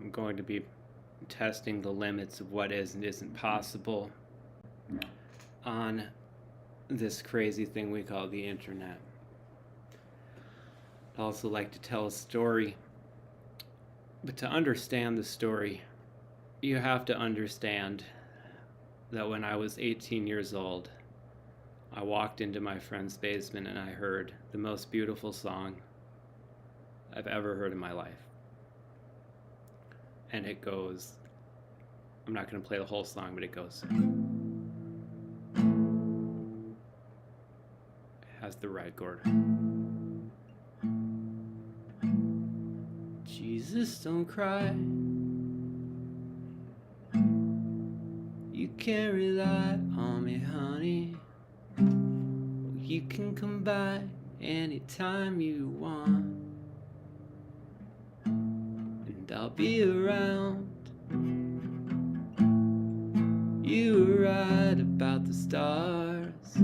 I'm going to be testing the limits of what is and isn't possible on this crazy thing we call the internet. I'd also like to tell a story, but to understand the story, you have to understand that when I was 18 years old, I walked into my friend's basement and I heard the most beautiful song I've ever heard in my life. And it goes, I'm not going to play the whole song, but it goes, it has the right chord. Jesus, don't cry. You can rely on me, honey. You can come by anytime you want, and I'll be around. You were right about the stars.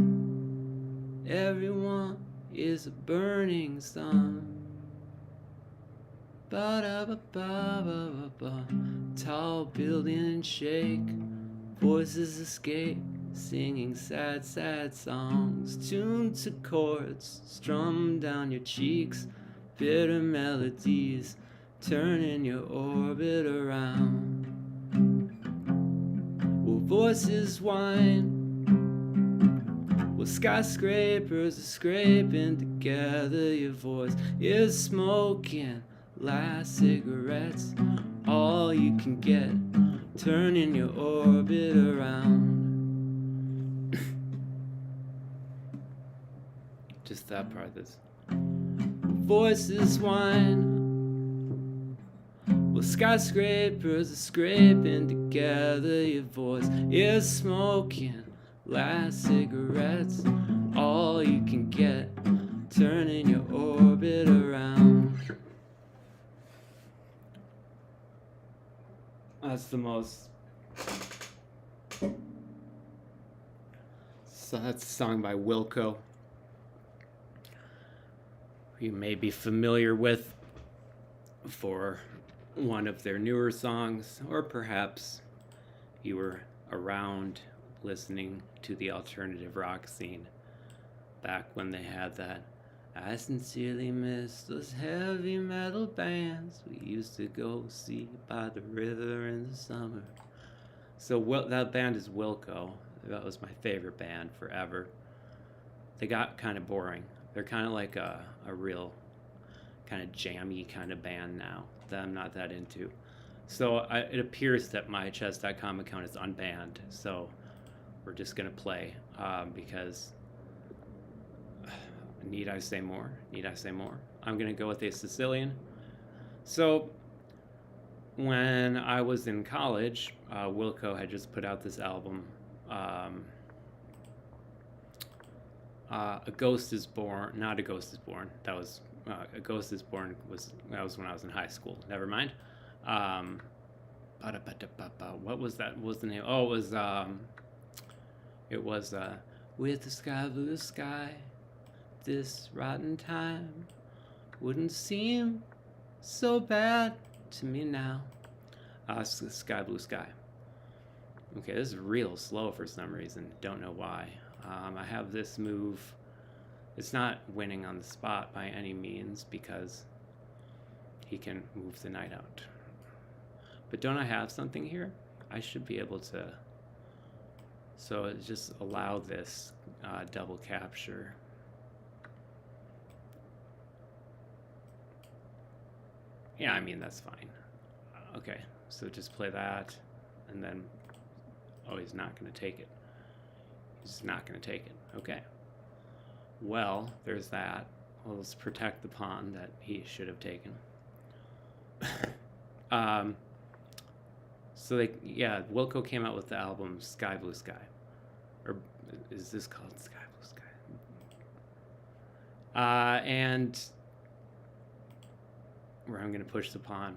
Everyone is a burning sun. Ba-da-ba-ba-ba-ba-ba. Tall buildings shake, voices escape, singing sad, sad songs, tuned to chords strummed down your cheeks, bitter melodies turning your orbit around. Well, voices whine, well, skyscrapers are scraping together. Your voice is smoking last cigarettes, all you can get, turning your orbit around. Just that part. This voices whine, well, skyscrapers are scraping together. Your voice is smoking last cigarettes, all you can get, turning your orbit around. That's the most. So that's a song by Wilco, who you may be familiar with for one of their newer songs, or perhaps you were around listening to the alternative rock scene back when they had that. I sincerely miss those heavy metal bands we used to go see by the river in the summer. So that band is Wilco. That was my favorite band forever. They got kind of boring. They're kind of like a real kind of jammy kind of band now that I'm not that into. So it appears that my chess.com account is unbanned. So we're just going to play because... Need I say more? Need I say more? I'm going to go with a Sicilian. So, when I was in college, Wilco had just put out this album, A Ghost is Born. Not A Ghost is Born. That was, A Ghost is Born that was when I was in high school. Never mind. What was that? What was the name? Oh, it was With the Sky Blue Sky. This rotten time wouldn't seem so bad to me now. Sky Blue Sky. Okay, this is real slow for some reason. Don't know why. I have this move. It's not winning on the spot by any means because he can move the knight out. But don't I have something here? I should be able to. So it just allow this double capture. Yeah, I mean, that's fine. Okay, so just play that, and then, oh, he's not going to take it. He's not going to take it. Okay. Well, there's that. Well, let's protect the pawn that he should have taken. So Wilco came out with the album Sky Blue Sky. Or is this called Sky Blue Sky? And where I'm going to push the pawn.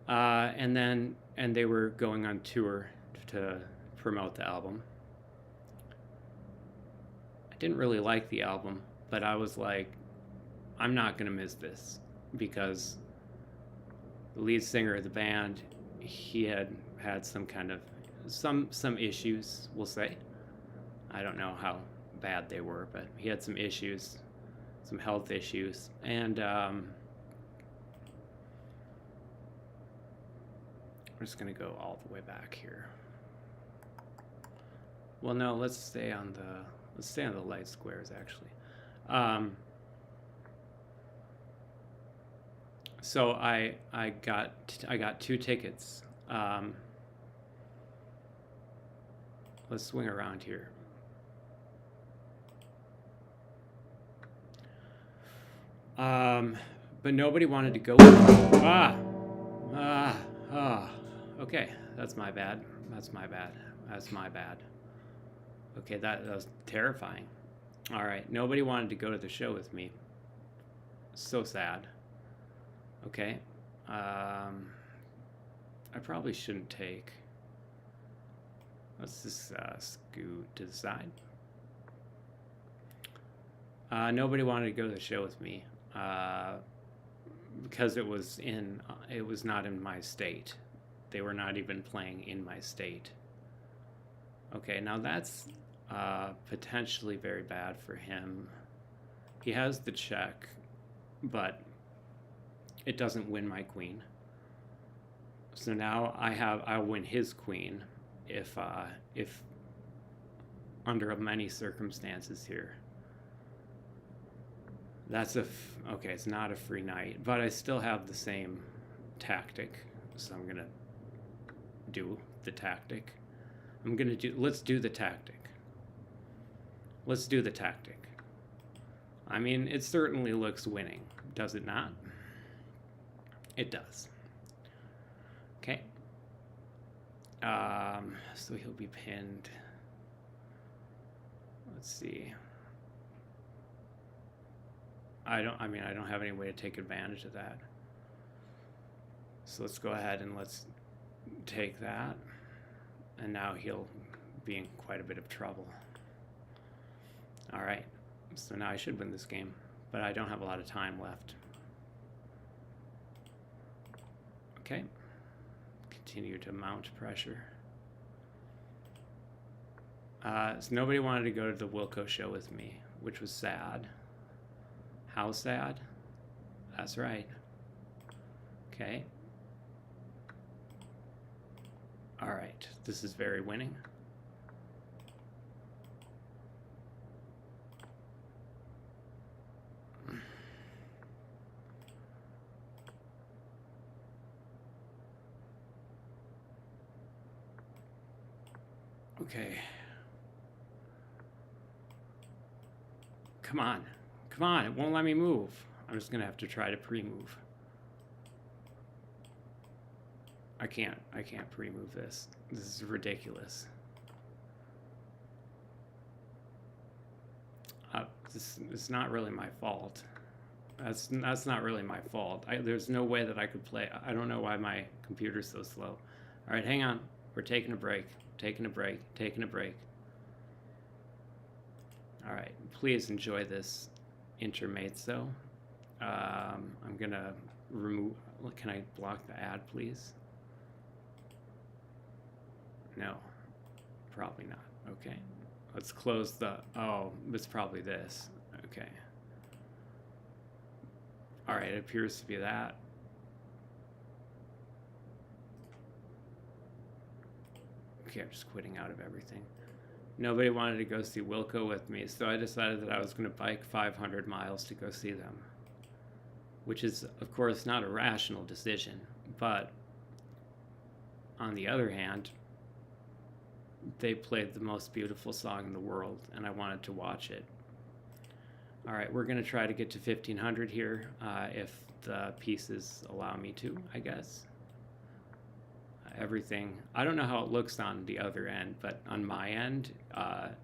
And they were going on tour to promote the album. I didn't really like the album, but I was like, I'm not going to miss this because the lead singer of the band, he had some kind of some issues, we'll say. I don't know how bad they were, but he had some issues, some health issues, and we're just gonna go all the way back here. Well, no, let's stay on the light squares actually. So I got 2 tickets. Let's swing around here. But nobody wanted to go with me. Okay, that's my bad. That's my bad. That's my bad. Okay, that was terrifying. All right, nobody wanted to go to the show with me. So sad. Okay, I probably shouldn't take. Let's just scoot to the side. Nobody wanted to go to the show with me because it was not in my state. They were not even playing in my state. Okay, now that's potentially very bad for him. He has the check, but it doesn't win my queen. So now I'll win his queen if under many circumstances here. That's okay, it's not a free knight, but I still have the same tactic. So I'm gonna do the tactic. Let's do the tactic. Let's do the tactic. I mean, it certainly looks winning, does it not? It does. Okay. So he'll be pinned. Let's see. I don't have any way to take advantage of that. So let's go ahead and let's take that. And now he'll be in quite a bit of trouble. All right. So now I should win this game, but I don't have a lot of time left. Okay. Continue to mount pressure. So nobody wanted to go to the Wilco show with me, which was sad. How sad? That's right. Okay. All right. This is very winning. Okay. Come on. Come on, it won't let me move. I'm just gonna have to try to pre-move. I can't pre-move this. This is ridiculous. It's not really my fault. That's not really my fault. There's no way that I could play. I don't know why my computer's so slow. All right, hang on. We're taking a break. Taking a break. Taking a break. All right, please enjoy this intermezzo. I'm gonna remove. Can I block the ad, please? No, probably not. Okay, let's close the. Oh, it's probably this. Okay. All right, it appears to be that. Okay, I'm just quitting out of everything. Nobody wanted to go see Wilco with me, so I decided that I was going to bike 500 miles to go see them, which is, of course, not a rational decision, but on the other hand, they played the most beautiful song in the world, and I wanted to watch it. All right, we're going to try to get to 1500 here, if the pieces allow me to, I guess. Everything. I don't know how it looks on the other end, but on my end,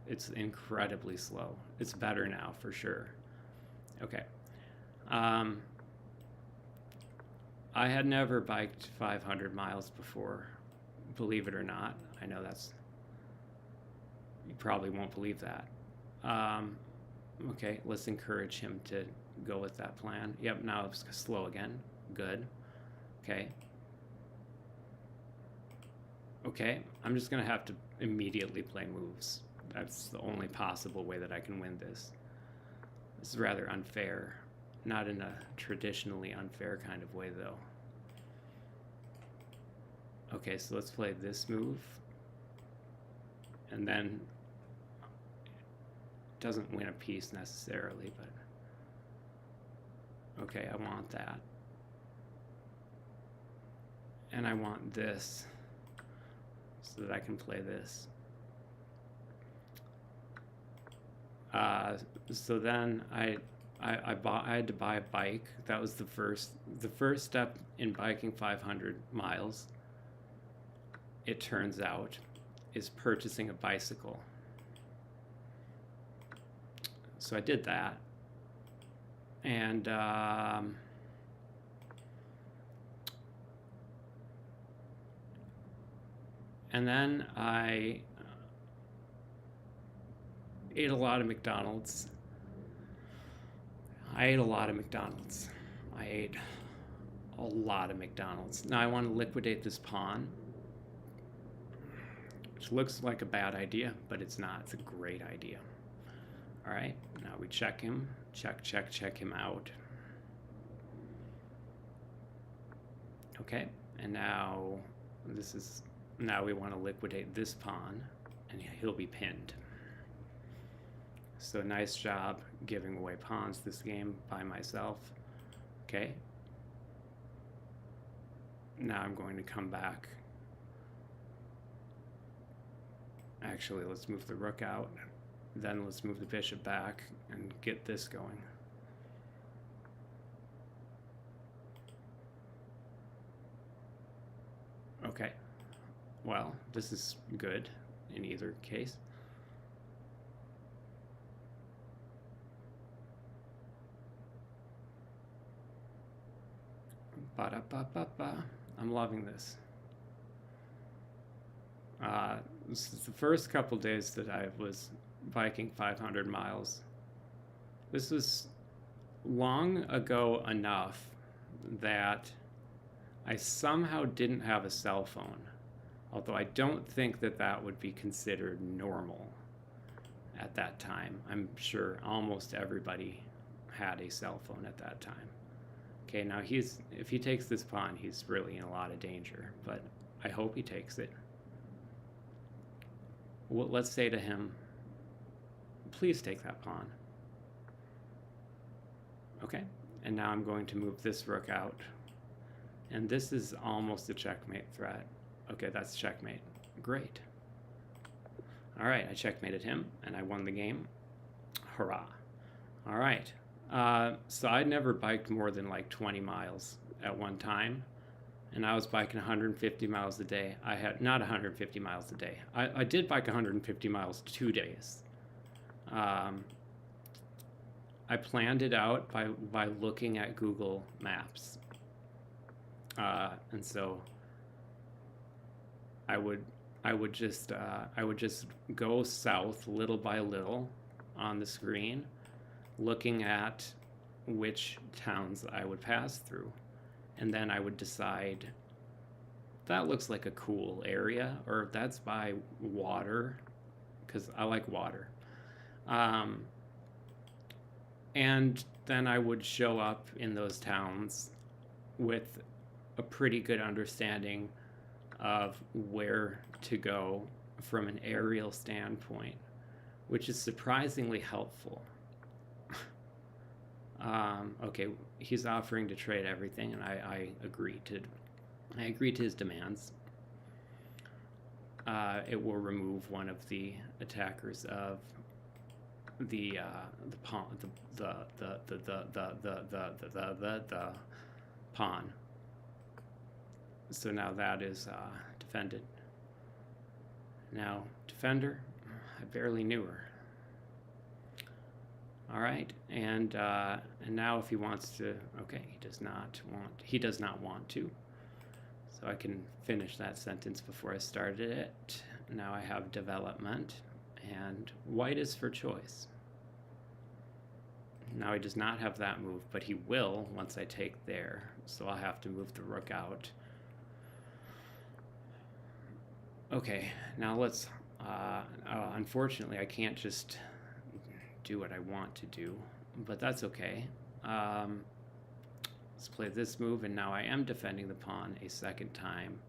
it's incredibly slow. It's better now for sure. Okay. I had never biked 500 miles before, believe it or not. I know you probably won't believe that. Okay, let's encourage him to go with that plan. Yep, now it's slow again. Good. Okay. Okay, I'm just gonna have to immediately play moves. That's the only possible way that I can win this. This is rather unfair. Not in a traditionally unfair kind of way, though. Okay, so let's play this move. And then doesn't win a piece necessarily, but okay, I want that. And I want this so that I can play this. So then I had to buy a bike. That was the first step in biking 500 miles. It turns out, is purchasing a bicycle. So I did that, and then I ate a lot of McDonald's. I ate a lot of McDonald's. Now I want to liquidate this pawn, which looks like a bad idea, but it's not. It's a great idea. All right, now we check him. Check him out. Okay, and now we want to liquidate this pawn, and he'll be pinned. So nice job giving away pawns this game by myself. Okay. Now I'm going to come back. Actually, let's move the rook out. Then let's move the bishop back and get this going. Okay. Well, this is good in either case. Ba-da-ba-ba-ba. I'm loving this. This is the first couple days that I was biking 500 miles. This was long ago enough that I somehow didn't have a cell phone, although I don't think that that would be considered normal at that time. I'm sure almost everybody had a cell phone at that time. Okay, now if he takes this pawn, he's really in a lot of danger, but I hope he takes it. Well, let's say to him, please take that pawn. Okay, and now I'm going to move this rook out. And this is almost a checkmate threat. Okay, that's checkmate. Great. All right, I checkmated him, and I won the game. Hurrah. All right. So I'd never biked more than like 20 miles at one time, and I was biking 150 miles a day. I had not 150 miles a day. I did bike 150 miles 2 days. I planned it out by looking at Google Maps, and so I would just go south little by little on the screen, looking at which towns I would pass through, and then I would decide that looks like a cool area, or that's by water, because I like water. And then I would show up in those towns with a pretty good understanding of where to go from an aerial standpoint, which is surprisingly helpful. Okay, he's offering to trade everything, and I agreed to his demands. It will remove one of the attackers of the pawn, the pawn. So now that is defended. Now defender, I barely knew her. All right, and now if he wants to, okay, he does not want to. So I can finish that sentence before I started it. Now I have development, and white is for choice. Now he does not have that move, but he will once I take there. So I'll have to move the rook out. Okay, now let's... unfortunately, I can't just do what I want to do, but that's okay. Let's play this move, and now I am defending the pawn a second time.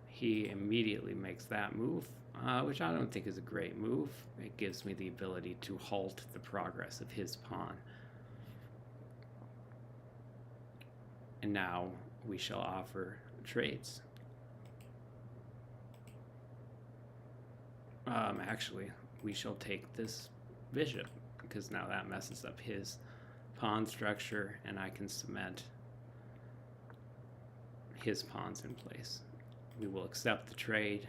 He immediately makes that move, which I don't think is a great move. It gives me the ability to halt the progress of his pawn. And now we shall offer trades. Actually, we shall take this bishop, because now that messes up his pawn structure, and I can cement his pawns in place. We will accept the trade,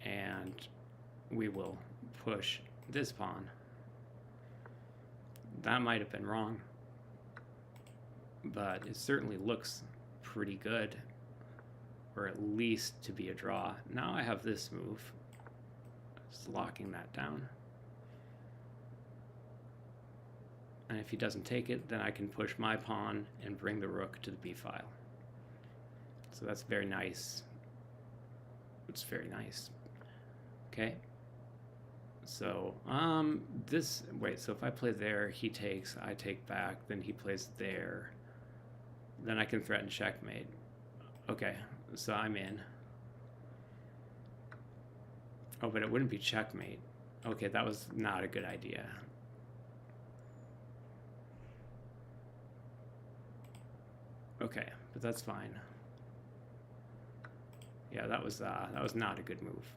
and we will push this pawn. That might have been wrong, but it certainly looks pretty good, or at least to be a draw. Now I have this move, just locking that down. And if he doesn't take it, then I can push my pawn and bring the rook to the b file. So that's very nice. It's very nice. Okay. So so if I play there, he takes, I take back, then he plays there. Then I can threaten checkmate. Okay, so I'm in. Oh, but it wouldn't be checkmate. Okay, that was not a good idea. Okay, but that's fine. Yeah, that was not a good move.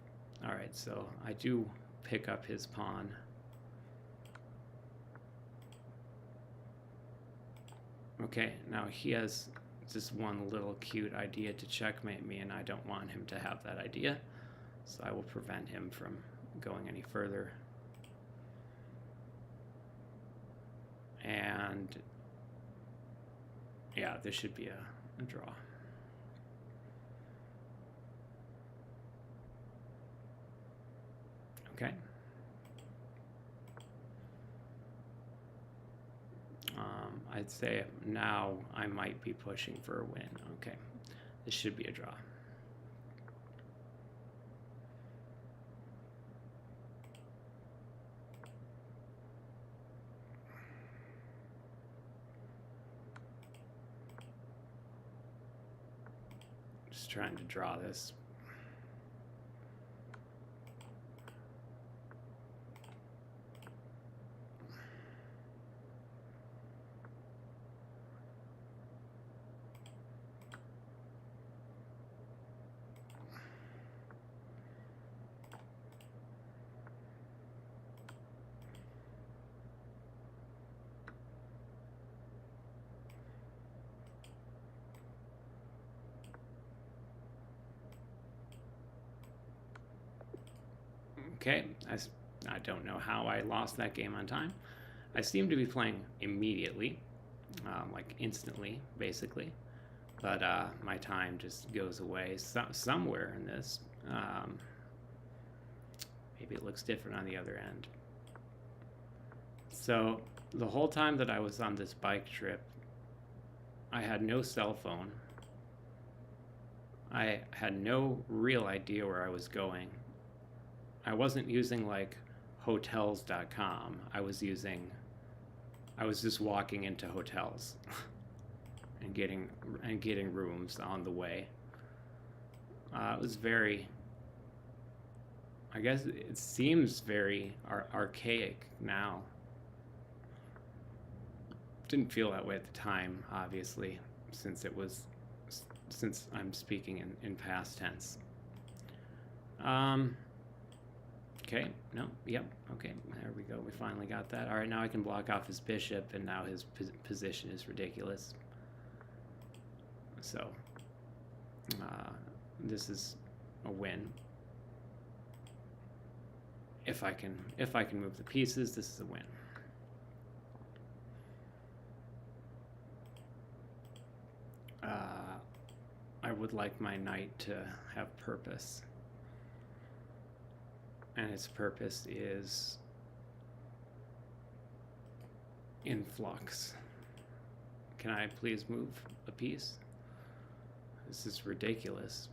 All right, so I do pick up his pawn. Okay, now he has just one little cute idea to checkmate me, and I don't want him to have that idea, so I will prevent him from going any further. And yeah, this should be a draw. Okay. I'd say now I might be pushing for a win. Okay, this should be a draw. Just trying to draw this. Okay, I don't know how I lost that game on time. I seem to be playing immediately, like instantly, basically. But my time just goes away somewhere in this. Maybe it looks different on the other end. So the whole time that I was on this bike trip, I had no cell phone. I had no real idea where I was going. I wasn't using like hotels.com. I was just walking into hotels and getting rooms on the way. It was very, I guess it seems very archaic now. Didn't feel that way at the time, obviously, since I'm speaking in past tense. Okay, no, yep, okay, there we go, we finally got that. All right, now I can block off his bishop, and now his position is ridiculous. So, this is a win. If I can move the pieces, this is a win. I would like my knight to have purpose. and its purpose is in flux. Can I please move a piece? This is ridiculous.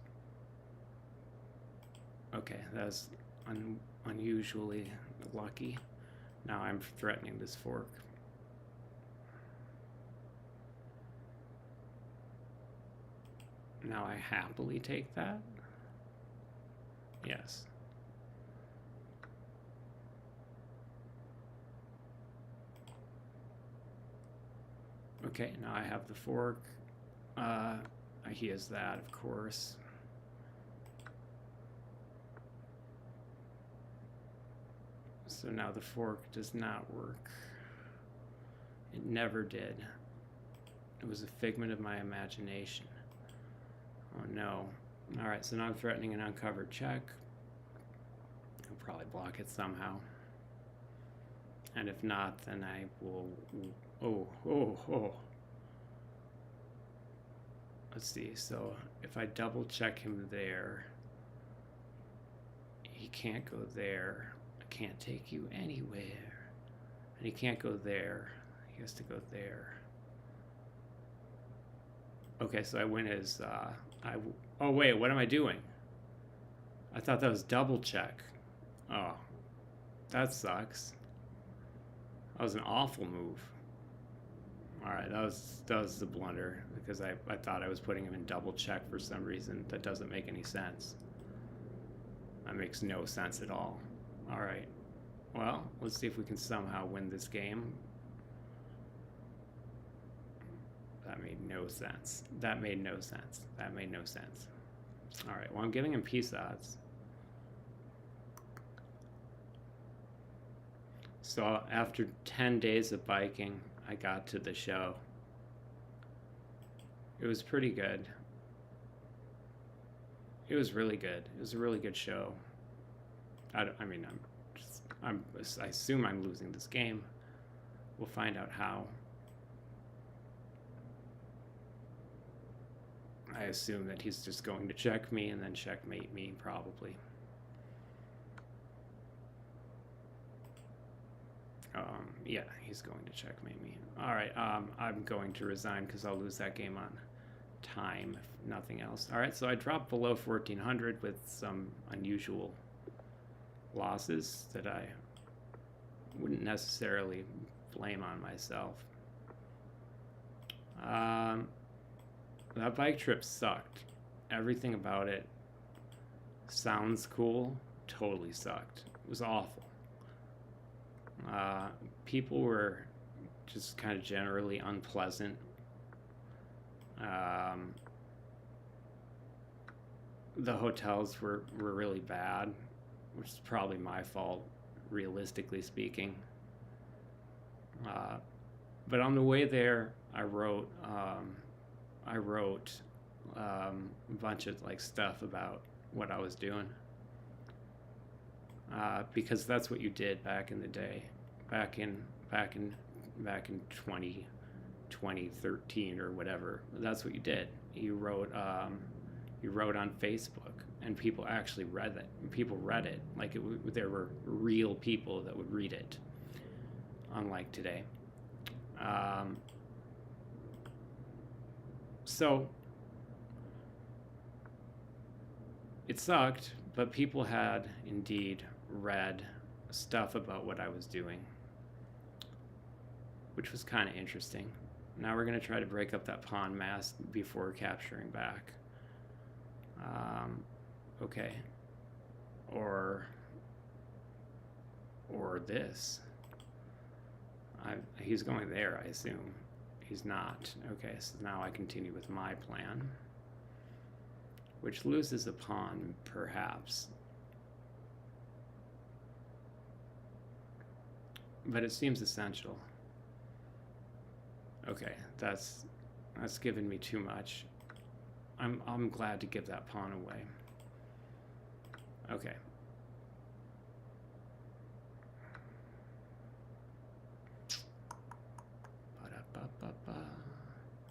Okay, that's unusually lucky. Now I'm threatening this fork. Now I happily take that? Yes. Okay, now I have the fork. He has that, of course. So now the fork does not work. It never did. It was a figment of my imagination. Oh no. Alright, so now I'm threatening an uncovered check. I'll probably block it somehow. And if not, then I will... Oh. Let's see, so if I double check him there, he can't go there. I can't take you anywhere. And he can't go there. He has to go there. Okay, so I win as, oh wait, what am I doing? I thought that was double check. Oh, that sucks. That was an awful move. Alright, that was the blunder, because I thought I was putting him in double check for some reason. That doesn't make any sense. That makes no sense at all. Alright, well, let's see if we can somehow win this game. That made no sense. That made no sense. That made no sense. Alright, well, I'm giving him piece odds. So after 10 days of biking, I got to the show. It was pretty good. It was really good. It was a really good show. I assume I'm losing this game. We'll find out how. I assume that he's just going to check me and then checkmate me, probably. Yeah, he's going to checkmate me. Alright, I'm going to resign because I'll lose that game on time, if nothing else. Alright, so I dropped below 1400 with some unusual losses that I wouldn't necessarily blame on myself. That bike trip sucked. Everything about it sounds cool, totally sucked. It was awful. People were just kind of generally unpleasant. The hotels were really bad, which is probably my fault, realistically speaking. But on the way there, I wrote a bunch of like stuff about what I was doing. Because that's what you did back in the day, back in 2013 or whatever. That's what you did. You wrote on Facebook, and people actually read it. People read it like there were real people that would read it, unlike today. So it sucked, but people had indeed read stuff about what I was doing, which was kind of interesting. Now we're going to try to break up that pond mass before capturing back. Okay. Or this. He's going there, I assume. He's not. Okay, so now I continue with my plan, which loses a pawn, perhaps. But it seems essential. Okay, that's given me too much. I'm glad to give that pawn away. Okay.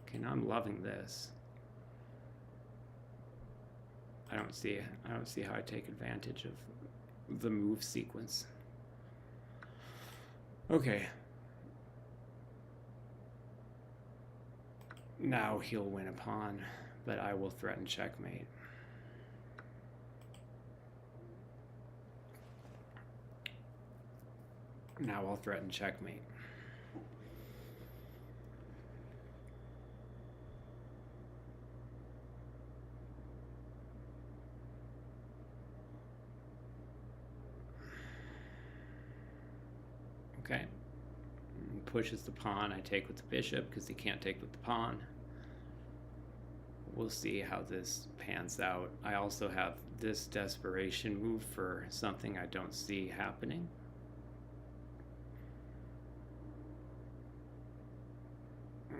Okay, now I'm loving this. I don't see how I take advantage the move sequence. Okay. Now he'll win a pawn, but I will threaten checkmate. Now I'll threaten checkmate. Okay. Pushes the pawn. I take with the bishop because he can't take with the pawn. We'll see how this pans out. I also have this desperation move for something I don't see happening.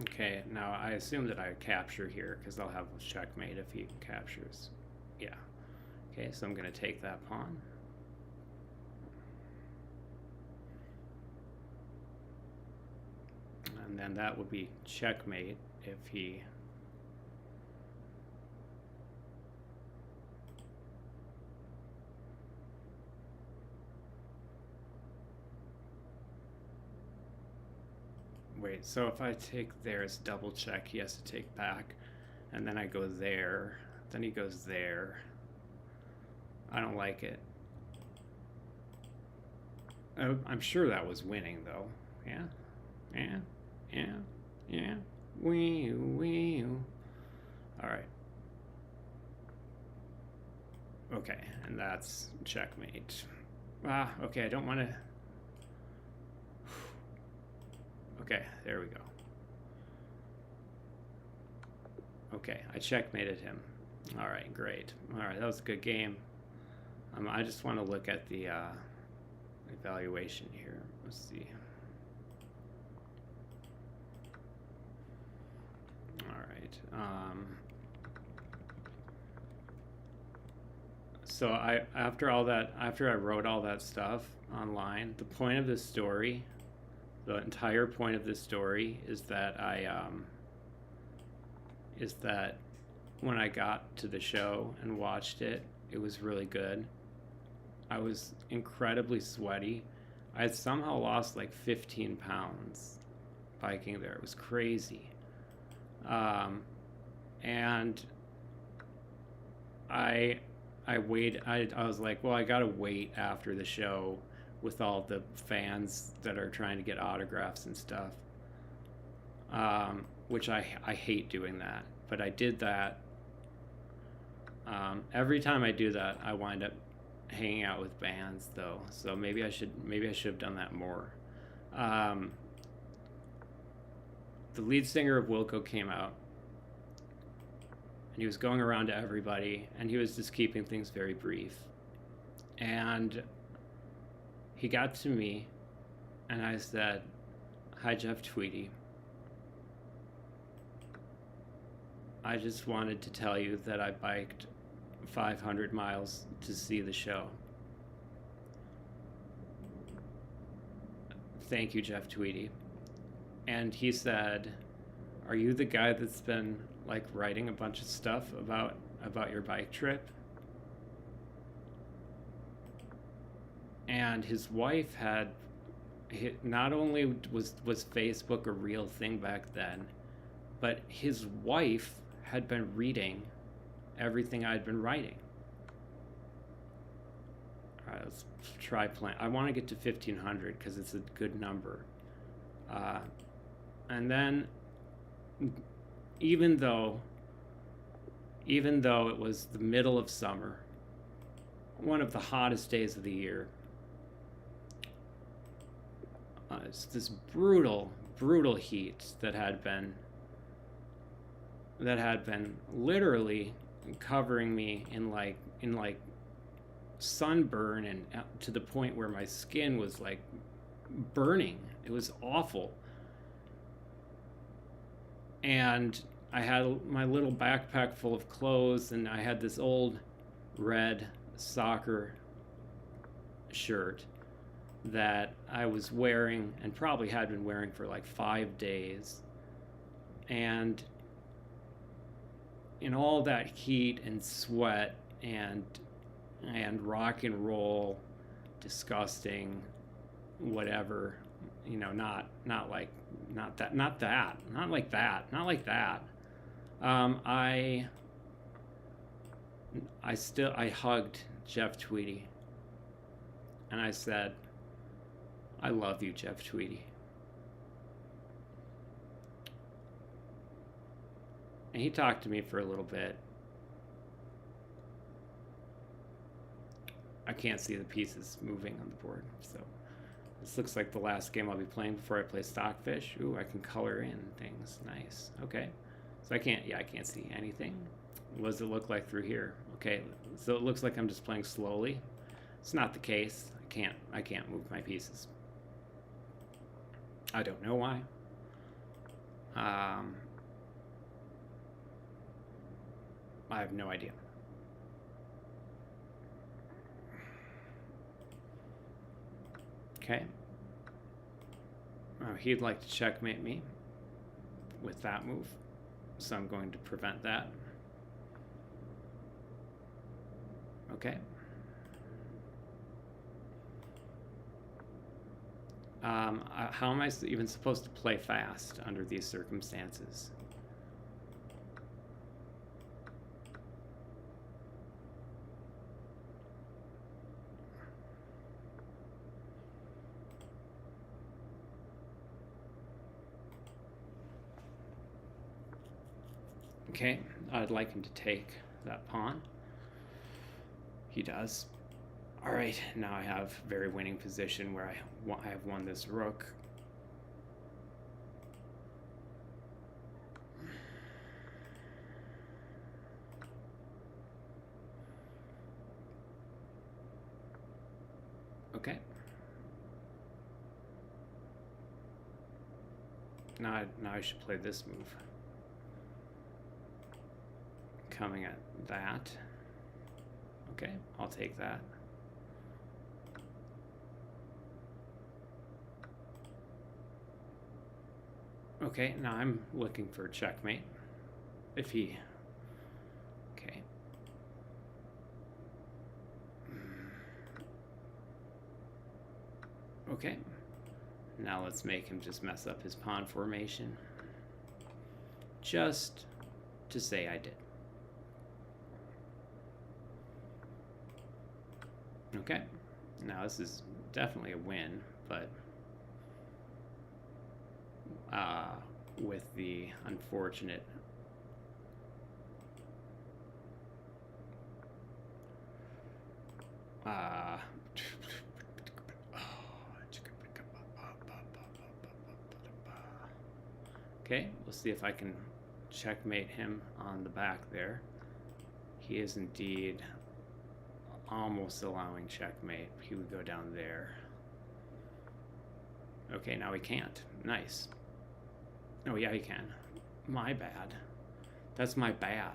Okay, now I assume that I capture here because I'll have a checkmate if he captures. Yeah. Okay, so I'm going to take that pawn. And then that would be checkmate if he... Wait, so if I take there, it's double check. He has to take back. And then I go there. Then he goes there. I don't like it. I'm sure that was winning, though. Yeah? Yeah? Yeah? Yeah? Wee, wee. All right. Okay, and that's checkmate. Ah, okay, I don't want to... Okay, there we go. Okay, I checkmated him. All right, great. All right, that was a good game. I just want to look at the evaluation here. Let's see. All right. So after I wrote all that stuff online, the point of this story, the entire point of this story is that when I got to the show and watched it, it was really good. I was incredibly sweaty. I had somehow lost like 15 pounds biking there. It was crazy. And I was like, well, I gotta wait after the show with all the fans that are trying to get autographs and stuff, which I hate doing that, but I did that. Every time I do that, I wind up hanging out with bands, though, so maybe I should have done that more. The lead singer of Wilco came out, and he was going around to everybody, and he was just keeping things very brief. And he got to me, and I said, "Hi, Jeff Tweedy. I just wanted to tell you that I biked 500 miles to see the show. Thank you, Jeff Tweedy." And he said, "Are you the guy that's been like writing a bunch of stuff about your bike trip?" And his wife had, not only was Facebook a real thing back then, but his wife had been reading everything I'd been writing. All right, let's try playing. I want to get to 1500 because it's a good number. And then, even though it was the middle of summer, one of the hottest days of the year, it's this brutal heat that had been literally covering me in like sunburn, and to the point where my skin was like burning. It was awful. And I had my little backpack full of clothes, and I had this old red soccer shirt that I was wearing and probably had been wearing for like 5 days. And in all that heat and sweat and rock and roll disgusting, whatever, you know, not like that. I hugged Jeff Tweedy and I said, I love you, Jeff Tweedy. And he talked to me for a little bit. I can't see the pieces moving on the board, so this looks like the last game I'll be playing before I play Stockfish. Ooh, I can color in things. Nice. Okay. So I can't see anything. What does it look like through here? Okay, so it looks like I'm just playing slowly. It's not the case. I can't move my pieces. I don't know why. I have no idea. Okay. He'd like to checkmate me with that move, so I'm going to prevent that. Okay. How am I even supposed to play fast under these circumstances? Okay, I'd like him to take that pawn. He does. All right, now I have very winning position where I have won this rook. Okay. Now I should play this move. Coming at that. Okay, I'll take that. Okay, now I'm looking for a checkmate. If he... Okay. Okay. Now let's make him just mess up his pawn formation. Just to say I did. Okay. Now this is definitely a win, but with the unfortunate okay, we'll see if I can checkmate him on the back there. He is indeed almost allowing checkmate. He would go down there. Okay, now he can't. Nice. Oh yeah, he can. My bad. That's my bad.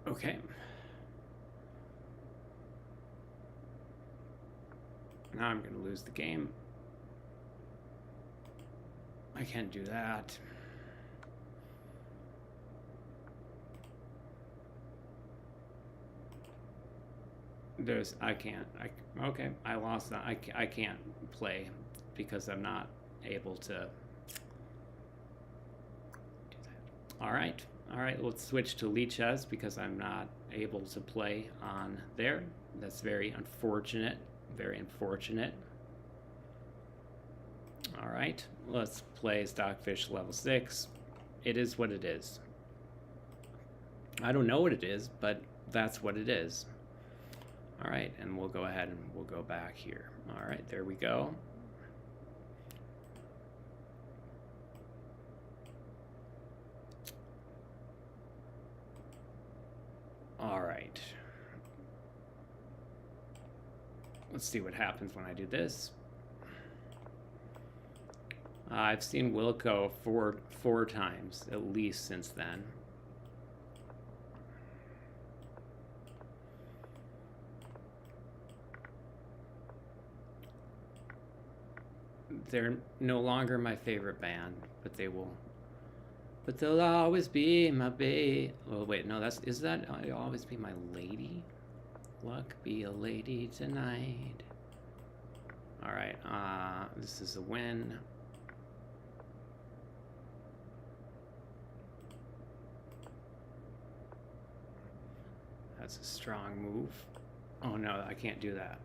Okay. Now I'm going to lose the game. I can't do that. Okay, I lost that. I can't play because I'm not able to do that. All right, let's switch to Lichess because I'm not able to play on there. That's very unfortunate, very unfortunate. All right, let's play Stockfish level 6. It is what it is. I don't know what it is, but that's what it is. All right, and we'll go ahead and we'll go back here. All right, there we go. All right. Let's see what happens when I do this. I've seen Wilco four times, at least since then. They're no longer my favorite band, but they will But they'll always be my babe. Oh wait, no, is that I'll always be my lady? Luck be a lady tonight. All right, this is a win. That's a strong move. Oh no, I can't do that.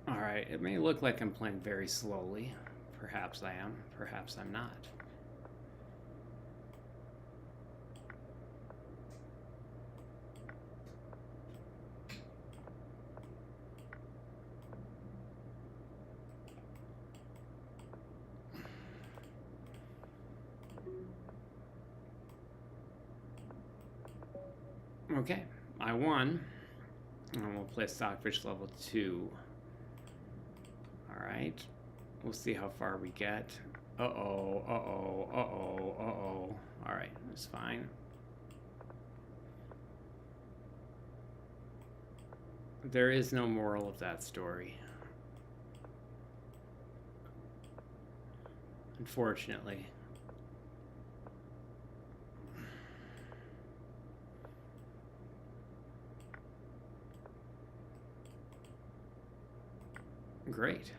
All right, it may look like I'm playing very slowly. Perhaps I am, perhaps I'm not. Okay, I won. And we'll play Stockfish level 2. Alright. We'll see how far we get. Uh-oh, uh-oh, uh-oh, uh-oh. Alright, that's fine. There is no moral of that story. Unfortunately. Great.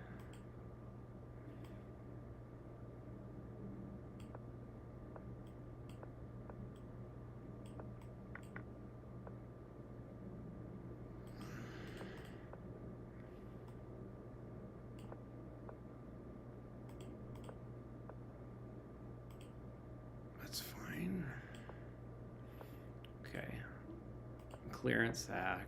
That's fine. Okay. Clearance sack.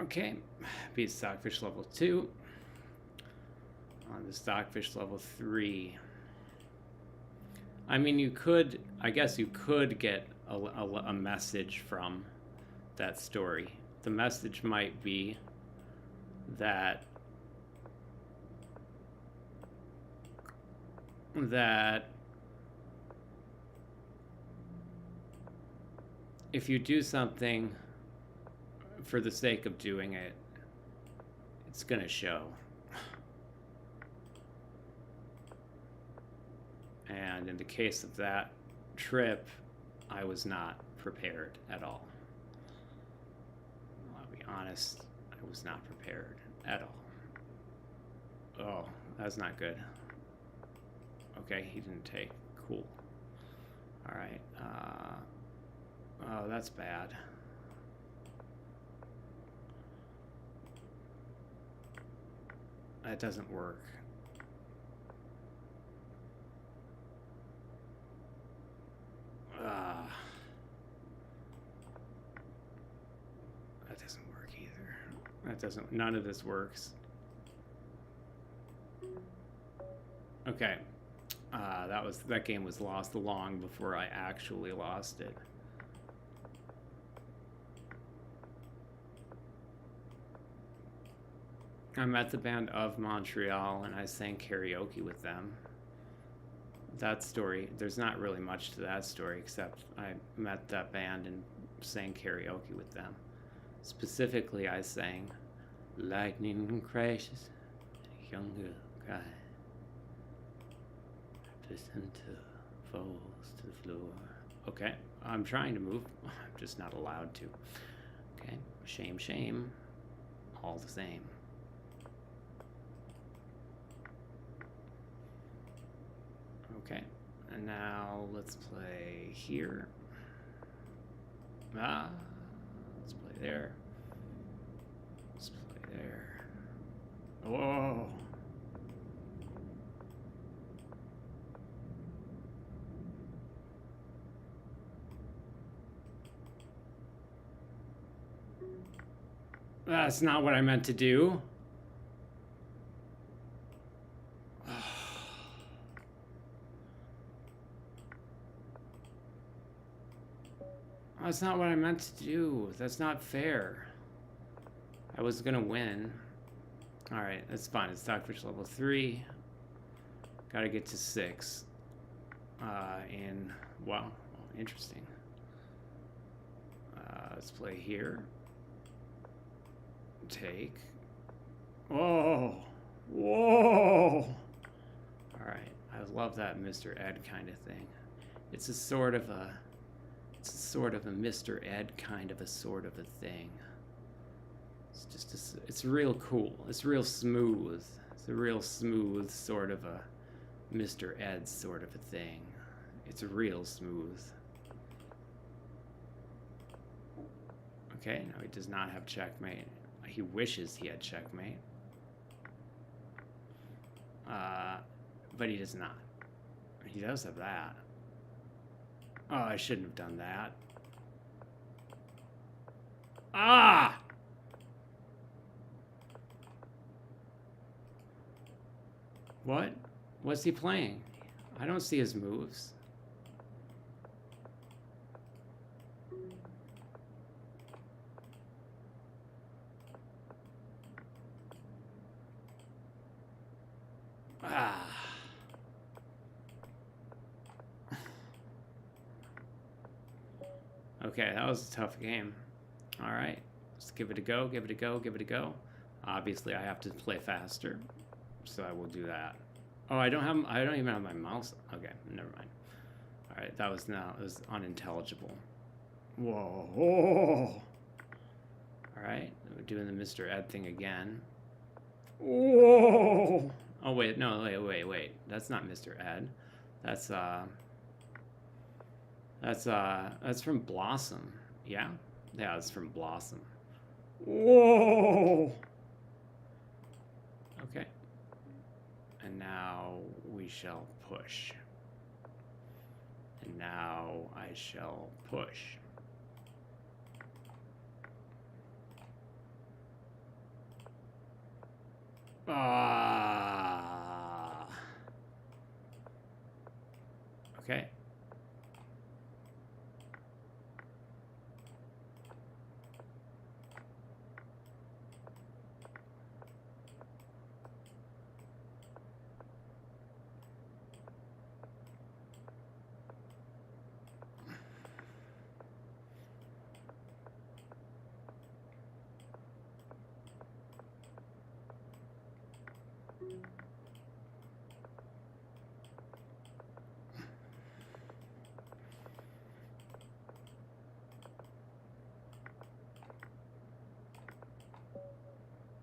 Okay, beat Stockfish level 2. On the Stockfish level 3. I mean, you could, I guess you could get a message from that story. The message might be that if you do something for the sake of doing it, it's gonna show. And in the case of that trip, I was not prepared at all. I'll be honest, I was not prepared at all. Oh, that's not good. Okay, he didn't take. Cool. All right. Oh, that's bad. That doesn't work. That doesn't work either. That doesn't, none of this works. Okay. That game was lost long before I actually lost it. I met the band of Montreal and I sang karaoke with them. That story, there's not really much to that story except I met that band and sang karaoke with them. Specifically, I sang Lightning Crashes, Young Girl Cry, Listen to falls to the floor. Okay, I'm trying to move, I'm just not allowed to. Okay, shame, shame, all the same. Okay, and now let's play here. Let's play there. Let's play there. Whoa! That's not what I meant to do. That's not what I meant to do. That's not fair. I was gonna win. Alright, that's fine. It's Stockfish level 3. Gotta get to 6. And, wow, interesting. Let's play here. Take. Whoa! Whoa! Alright, I love that Mr. Ed kind of thing. It's a sort of a Mr. Ed kind of a sort of a thing. It's just it's real cool. It's real smooth. It's a real smooth sort of a Mr. Ed sort of a thing. It's real smooth. Okay, no, he does not have checkmate. He wishes he had checkmate. But he does not. He does have that. Oh, I shouldn't have done that. Ah! What? What's he playing? I don't see his moves. Ah. Okay, that was a tough game. All right, let's give it a go, give it a go, give it a go. Obviously, I have to play faster, so I will do that. Oh, I don't even have my mouse. Okay, never mind. All right, it was unintelligible. Whoa. Whoa. All right, we're doing the Mr. Ed thing again. Whoa. Oh wait, no, wait. That's not Mr. Ed. That's from Blossom. Yeah? Yeah, it's from Blossom. Whoa! Okay. And now we shall push. And now I shall push. Okay.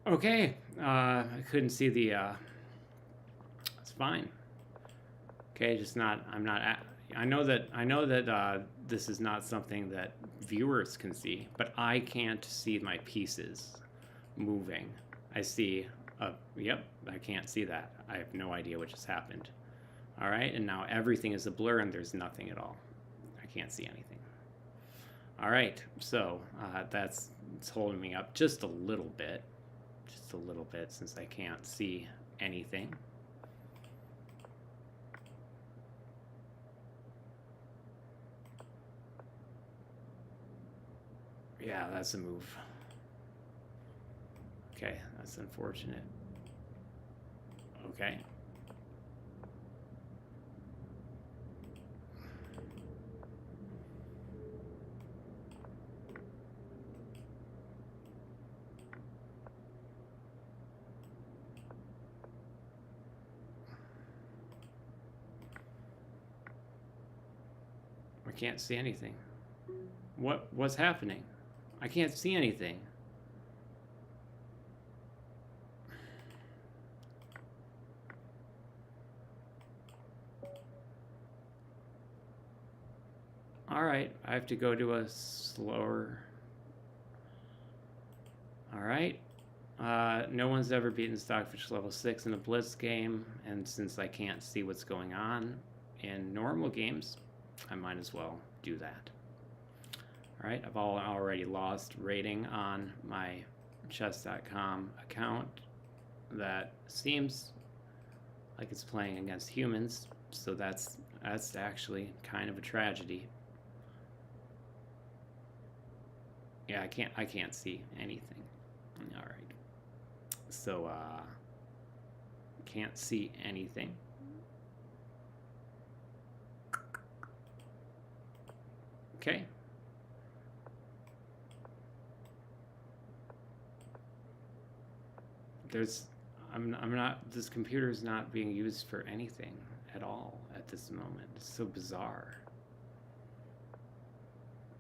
Okay, I couldn't see the, it's fine. Okay, I know that this is not something that viewers can see, but I can't see my pieces moving. I see, yep, I can't see that. I have no idea what just happened. All right, and now everything is a blur and there's nothing at all. I can't see anything. All right, so it's holding me up just a little bit. Just a little bit, since I can't see anything. Yeah, that's a move. Okay, that's unfortunate. Okay. I can't see anything. What's happening? I can't see anything. All right, I have to go to a slower. All right. No one's ever beaten Stockfish level 6 in a Blitz game, and since I can't see what's going on in normal games, I might as well do that. All right, I've already lost rating on my chess.com account. That seems like it's playing against humans, so that's actually kind of a tragedy. Yeah, I can't see anything. All right. So, can't see anything. Okay. This computer is not being used for anything at all at this moment. It's so bizarre.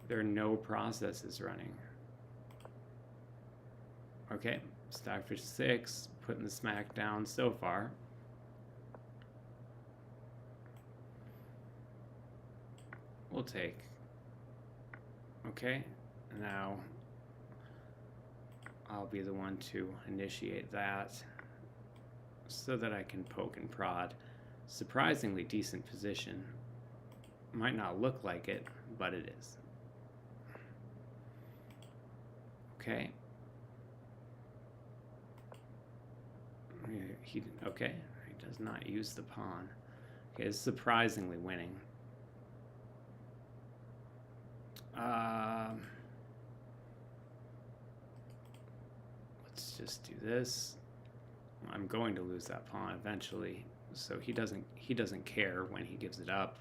There are no processes running. Okay, Stockfish 6, putting the smack down so far. We'll take. Okay, now I'll be the one to initiate that so that I can poke and prod. Surprisingly decent position. Might not look like it, but it is. Okay. Okay, he does not use the pawn. Okay, it's surprisingly winning. Let's just do this. I'm going to lose that pawn eventually, so he doesn't care when he gives it up.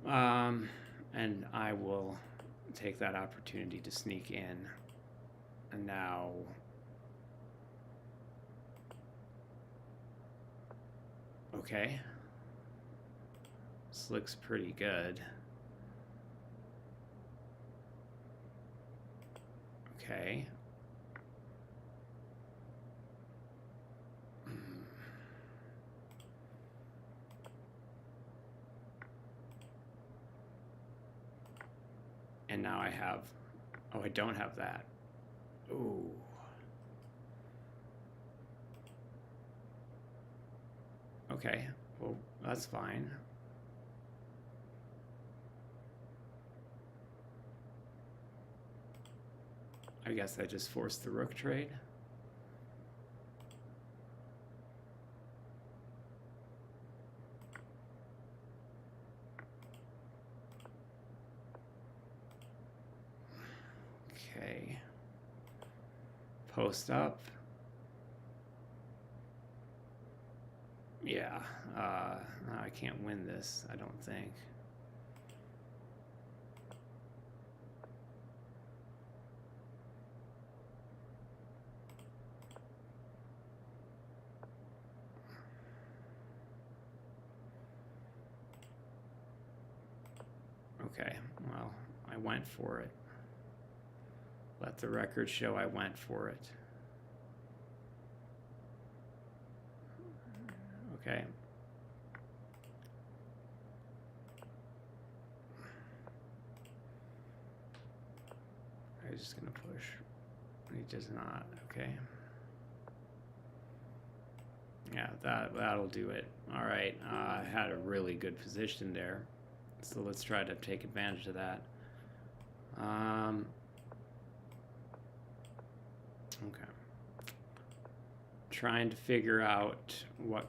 And I will take that opportunity to sneak in. And now okay. This looks pretty good. Okay. And now I have, oh, I don't have that. Ooh. Okay, well, that's fine. I guess I just forced the rook trade. Okay. Post up. Yeah, I can't win this, I don't think. Okay, well, I went for it. Let the record show I went for it. Okay. I'm just gonna push. He does not. Okay. Yeah, that'll do it. All right. I had a really good position there, so let's try to take advantage of that. Okay. Trying to figure out what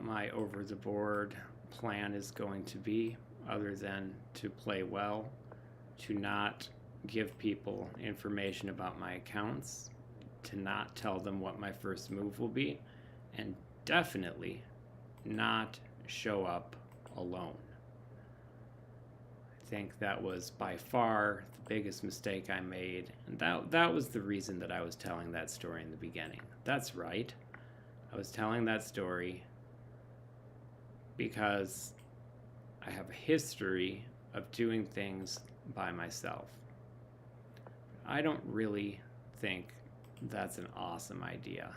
my over the board plan is going to be, other than to play well, to not give people information about my accounts, to not tell them what my first move will be, and definitely not show up alone. I think that was by far the biggest mistake I made, and that was the reason that I was telling that story in the beginning. That's right. I was telling that story because I have a history of doing things by myself. I don't really think that's an awesome idea.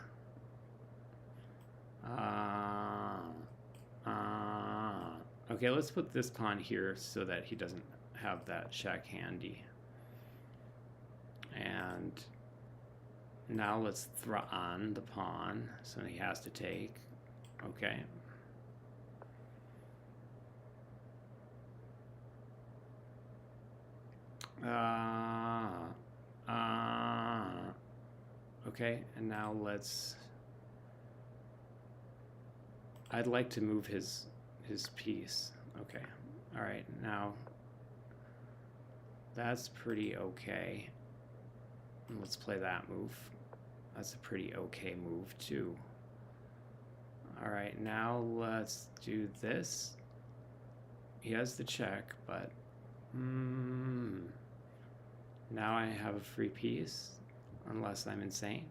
Okay, let's put this pawn here so that he doesn't have that check handy. And now let's throw on the pawn, so he has to take. Okay. Okay, and now I'd like to move his piece. Okay. All right, now that's pretty okay. Let's play that move. That's a pretty okay move too. All right, now let's do this. He has the check, but now I have a free piece, unless I'm insane.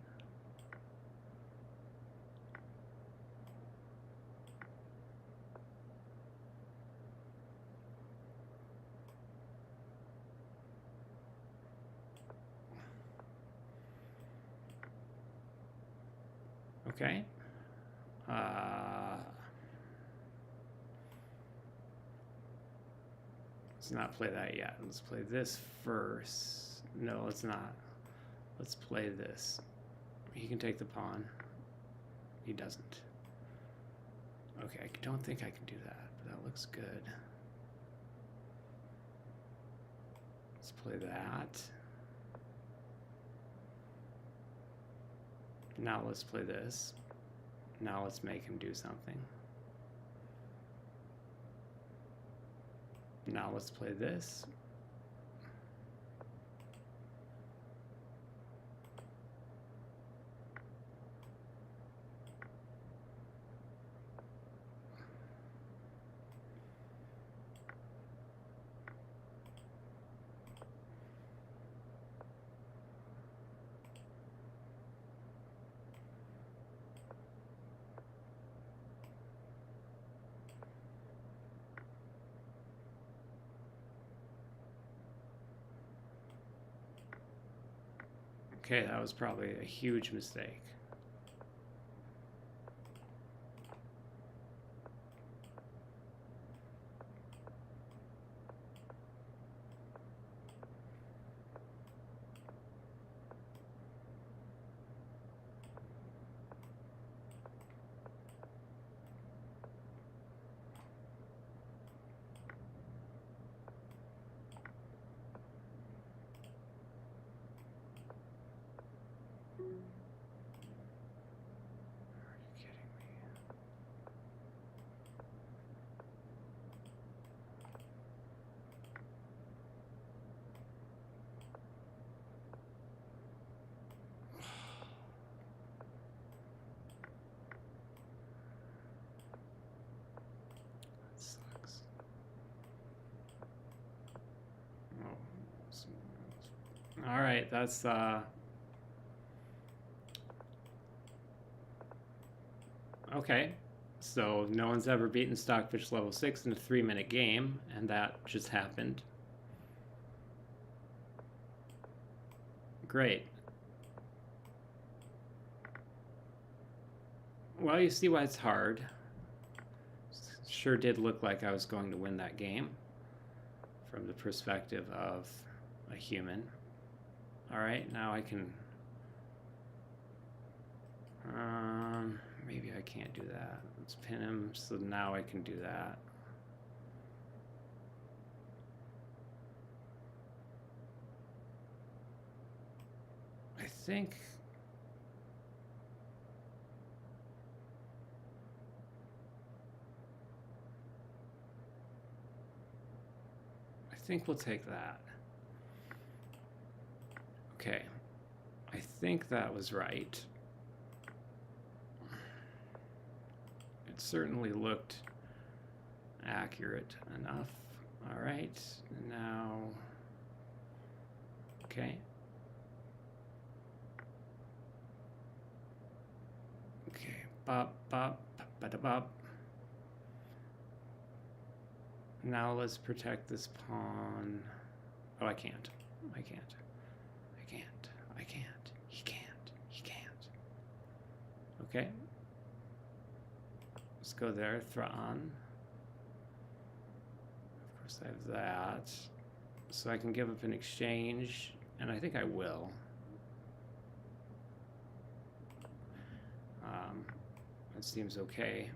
Okay. Let's not play that yet. Let's play this first. No, let's not. Let's play this. He can take the pawn. He doesn't. Okay, I don't think I can do that, but that looks good. Let's play that. Now let's play this. Now let's make him do something. Now let's play this. Okay, that was probably a huge mistake. All right, that's okay. So no one's ever beaten Stockfish level 6 in a 3-minute game, and that just happened. Great. Well, you see why it's hard. Sure did look like I was going to win that game from the perspective of a human. All right, now I can, maybe I can't do that. Let's pin him, so now I can do that. I think we'll take that. Okay, I think that was right. It certainly looked accurate enough. All right, now, okay. Okay, bop, bop, bada bop. Now let's protect this pawn. Oh, I can't. I can't. I can't. I can't. He can't. He can't. Okay. Let's go there. Throw on. Of course, I have that. So I can give up an exchange, and I think I will. That seems okay.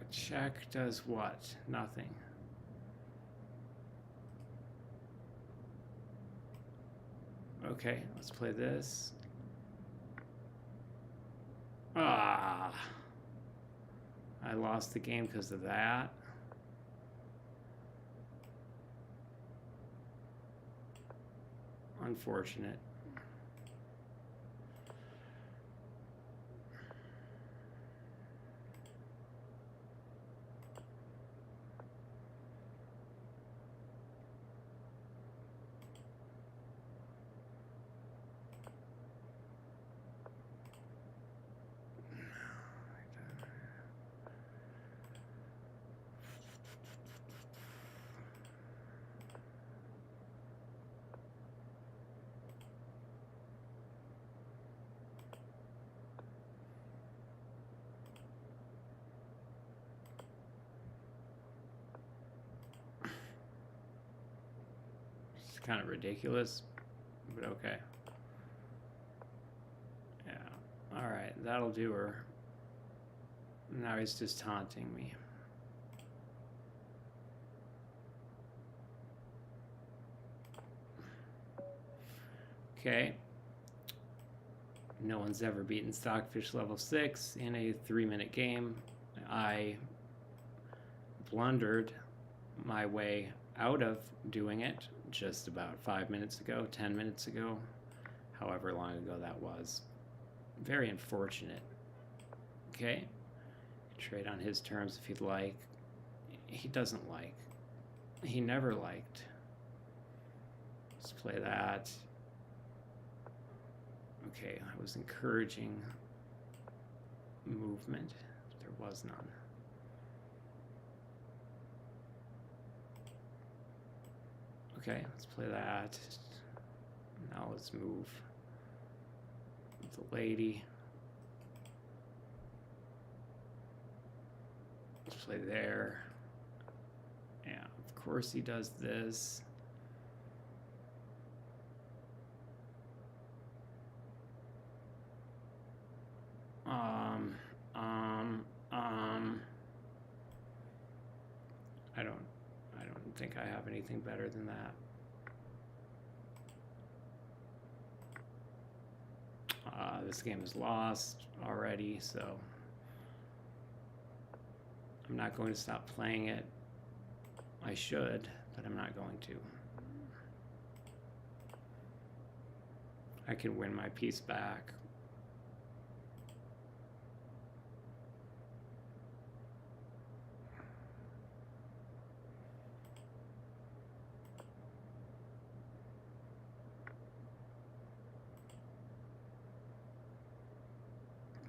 Check does what? Nothing. Okay, let's play this. Ah! I lost the game because of that. Unfortunate. Kind of ridiculous, but okay. Yeah, all right, that'll do her. Now he's just taunting me. Okay, no one's ever beaten Stockfish level 6 in a 3-minute game. I blundered my way out of doing it just about 5 minutes ago, 10 minutes ago, however long ago that was. Very unfortunate. Okay, trade on his terms if you'd like. He doesn't like. He never liked. Let's play that. Okay, I was encouraging movement. There was none. Okay, let's play that. Now let's move the lady. Let's play there. Yeah, of course he does this. I don't think I have anything better than that. This game is lost already, so I'm not going to stop playing it. I should, but I'm not going to. I can win my piece back.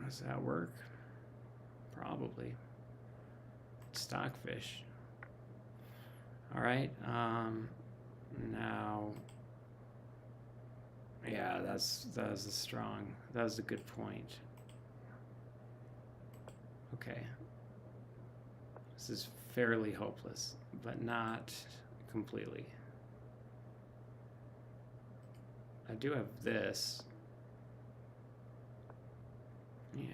Does that work? Probably. Stockfish. All right. Now. Yeah, that was a good point. Okay. This is fairly hopeless, but not completely. I do have this. Yeah.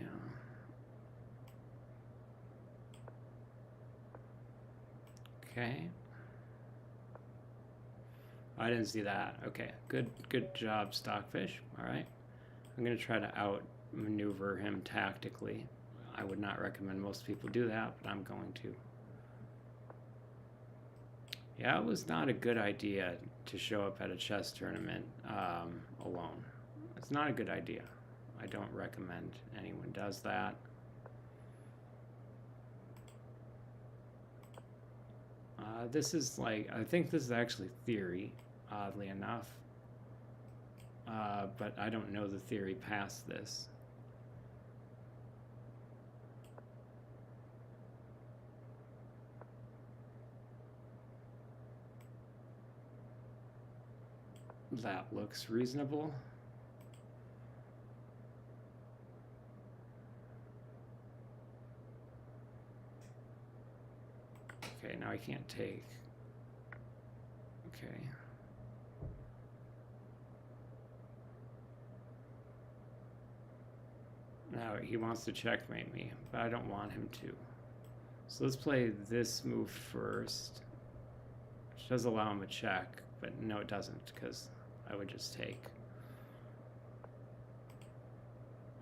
Okay. I didn't see that. Okay. Good job, Stockfish. All right. I'm going to try to outmaneuver him tactically. I would not recommend most people do that, but I'm going to. Yeah, it was not a good idea to show up at a chess tournament alone. It's not a good idea. I don't recommend anyone does that. This is like, I think this is actually theory, oddly enough. But I don't know the theory past this. That looks reasonable. Okay, now I can't take. Okay. Now he wants to checkmate me, but I don't want him to. So let's play this move first, which does allow him a check, but no, it doesn't, because I would just take.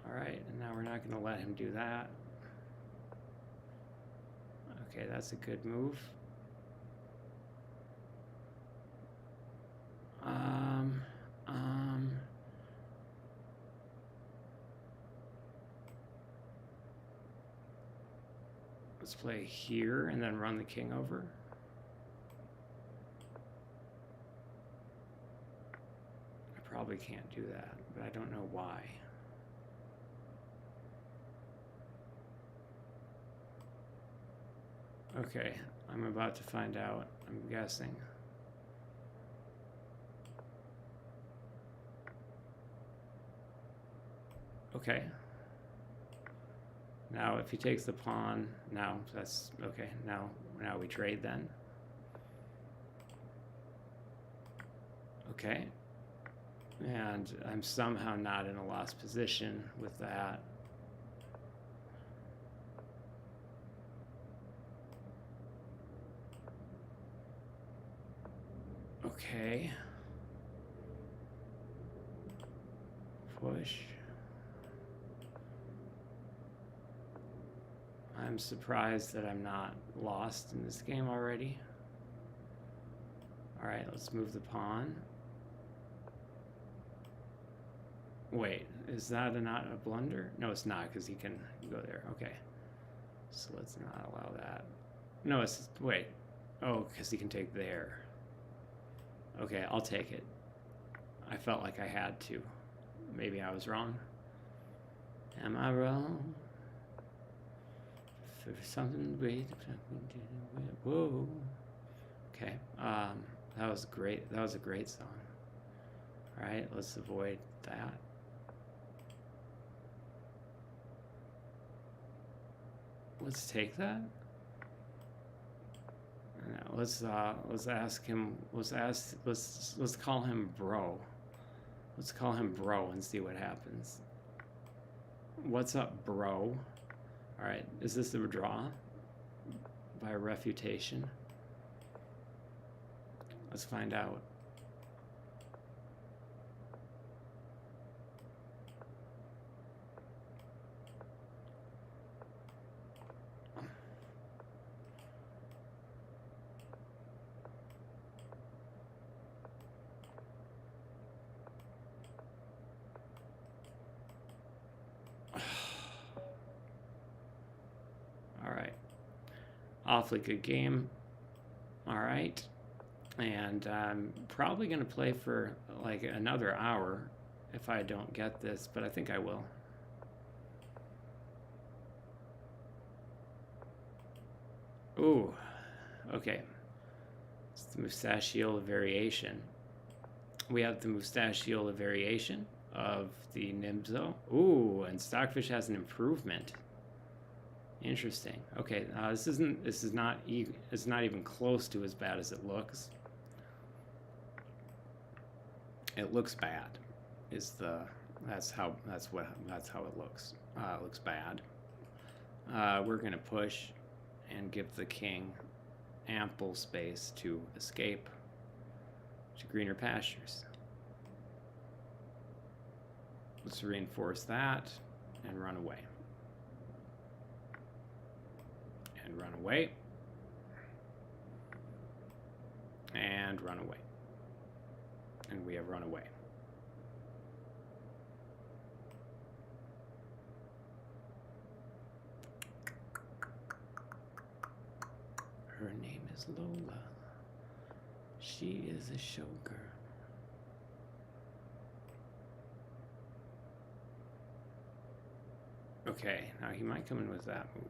All right, and now we're not going to let him do that. Okay, that's a good move. Let's play here and then run the king over. I probably can't do that, but I don't know why. Okay, I'm about to find out, I'm guessing. Okay. Now if he takes the pawn, now that's okay. Now we trade then. Okay. And I'm somehow not in a lost position with that. Okay. Push. I'm surprised that I'm not lost in this game already. All right, let's move the pawn. Wait, is that not a blunder? No, it's not, because he can go there. Okay, so let's not allow that. No, it's, wait. Oh, because he can take there. Okay, I'll take it. I felt like I had to. Maybe I was wrong. Am I wrong? For something great. Whoa. Okay. That was great. That was a great song. All right, let's avoid that. Let's take that. Let's ask him. Let's call him bro. Let's call him bro and see what happens. What's up, bro? All right, is this a draw by refutation? Let's find out. Awfully good game. All right, and I'm probably gonna play for like another hour if I don't get this, but I think I will. Ooh, okay. It's the Mustachiola variation. We have the Mustachiola variation of the Nimzo. Ooh, and Stockfish has an improvement. Interesting. Okay, this is not even close to as bad as it looks. It looks bad. That's how it looks. It looks bad. We're gonna push and give the king ample space to escape to greener pastures. Let's reinforce that and run away. And run away. And run away. And we have run away. Her name is Lola. She is a showgirl. Okay, now he might come in with that move.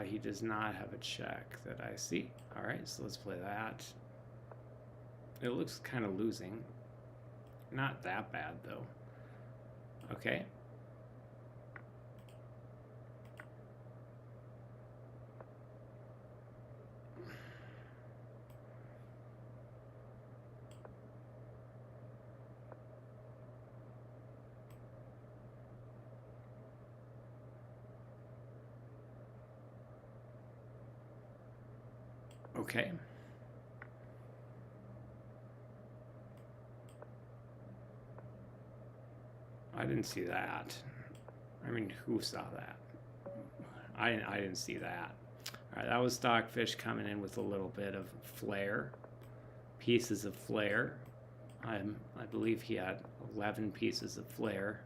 He does not have a check that I see. All right, so let's play that. It looks kind of losing. Not that bad, though. Okay. Okay. I didn't see that. I mean, who saw that? I didn't see that. All right, that was Stockfish coming in with a little bit of flair, pieces of flair. I believe he had 11 pieces of flair.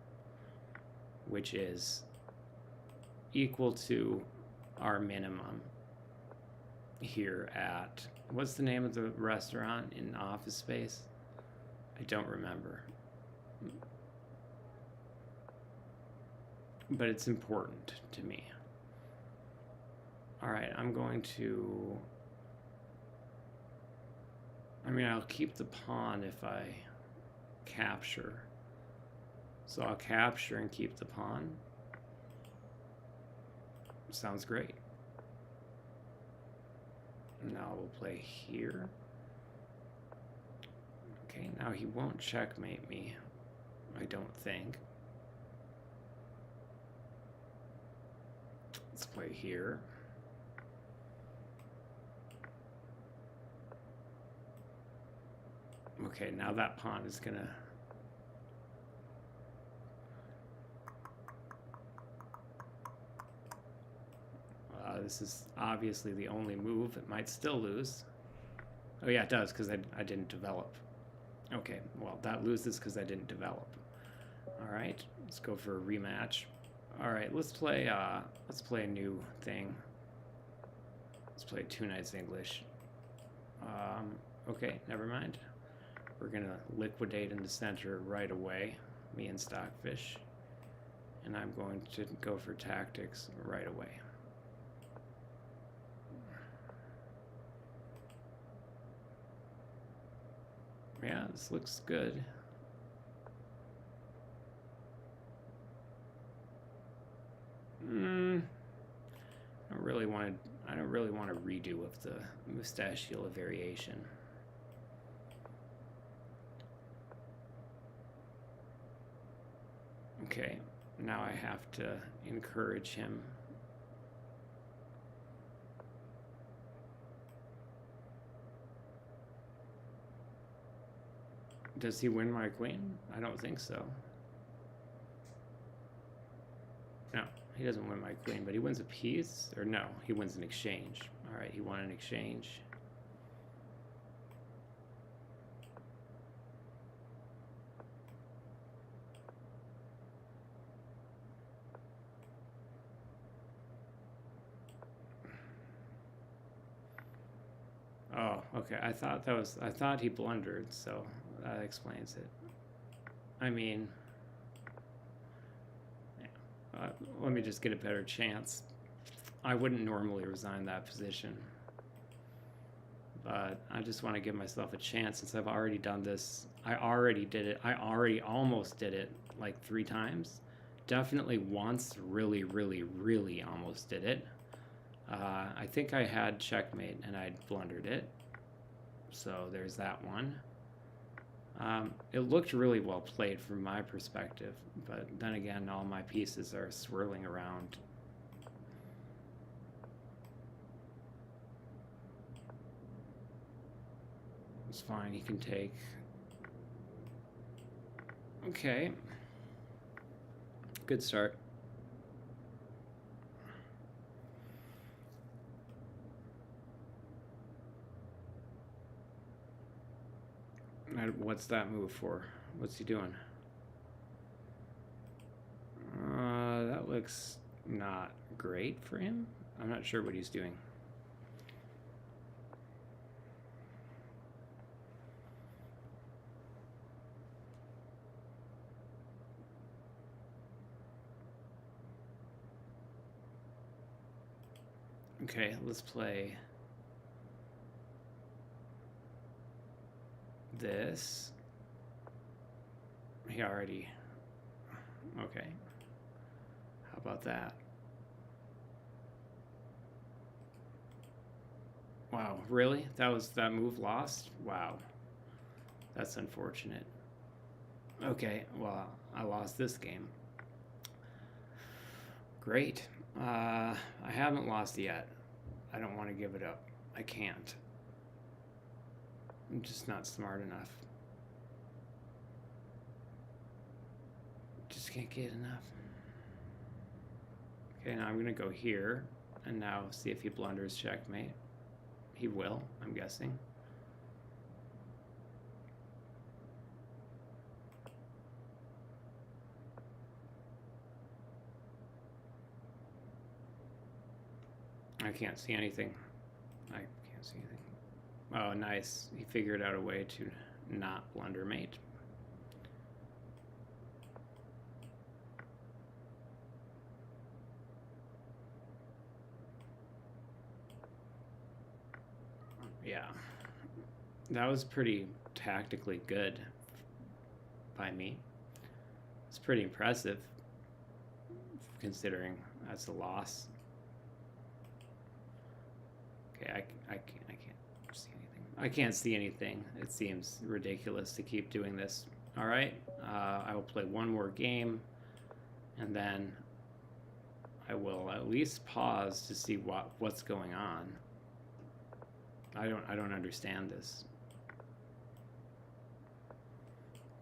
which is equal to our minimum here at, what's the name of the restaurant in Office Space? I don't remember. But it's important to me. All right, I'm going to, I'll keep the pawn if I capture. So I'll capture and keep the pawn. Sounds great. Now we'll play here. Okay, now he won't checkmate me, I don't think. Let's play here. Okay, now that pawn is gonna, this is obviously the only move. It might still lose. Oh yeah, it does, because I didn't develop. Okay, well, that loses because I didn't develop. All right, let's go for a rematch. All right, let's play a new thing. Let's play Two Knights English. Okay, never mind. We're gonna liquidate in the center right away, me and Stockfish. And I'm going to go for tactics right away. Yeah, this looks good. I don't really want a redo of the mustachiola variation. Okay, now I have to encourage him. Does he win my queen? I don't think so. No, he doesn't win my queen, but he wins a piece. Or no, he wins an exchange. All right, he won an exchange. Oh, okay. I thought he blundered, so that explains it. I mean, yeah. Let me just get a better chance. I wouldn't normally resign that position, but I just want to give myself a chance since I've already done this. I already did it. I already almost did it like 3 times. Definitely once, really, really, really almost did it. I think I had checkmate and I blundered it. So there's that one. It looked really well played from my perspective, but then again, all my pieces are swirling around. It's fine, he can take. Okay. Good start. What's that move for? What's he doing? That looks not great for him. I'm not sure what he's doing. Okay, let's play this. He already. Okay. How about that? Wow, really? That move lost? Wow. That's unfortunate. Okay, well, I lost this game. Great. I haven't lost yet. I don't want to give it up. I can't. I'm just not smart enough. Just can't get enough. Okay, now I'm going to go here and now see if he blunders checkmate. He will, I'm guessing. I can't see anything. I can't see anything. Oh, nice. He figured out a way to not blunder mate. Yeah. That was pretty tactically good by me. It's pretty impressive considering that's a loss. Okay, I can't see anything. I can't see anything. It seems ridiculous to keep doing this. All right, I will play one more game, and then I will at least pause to see what's going on. I don't understand this.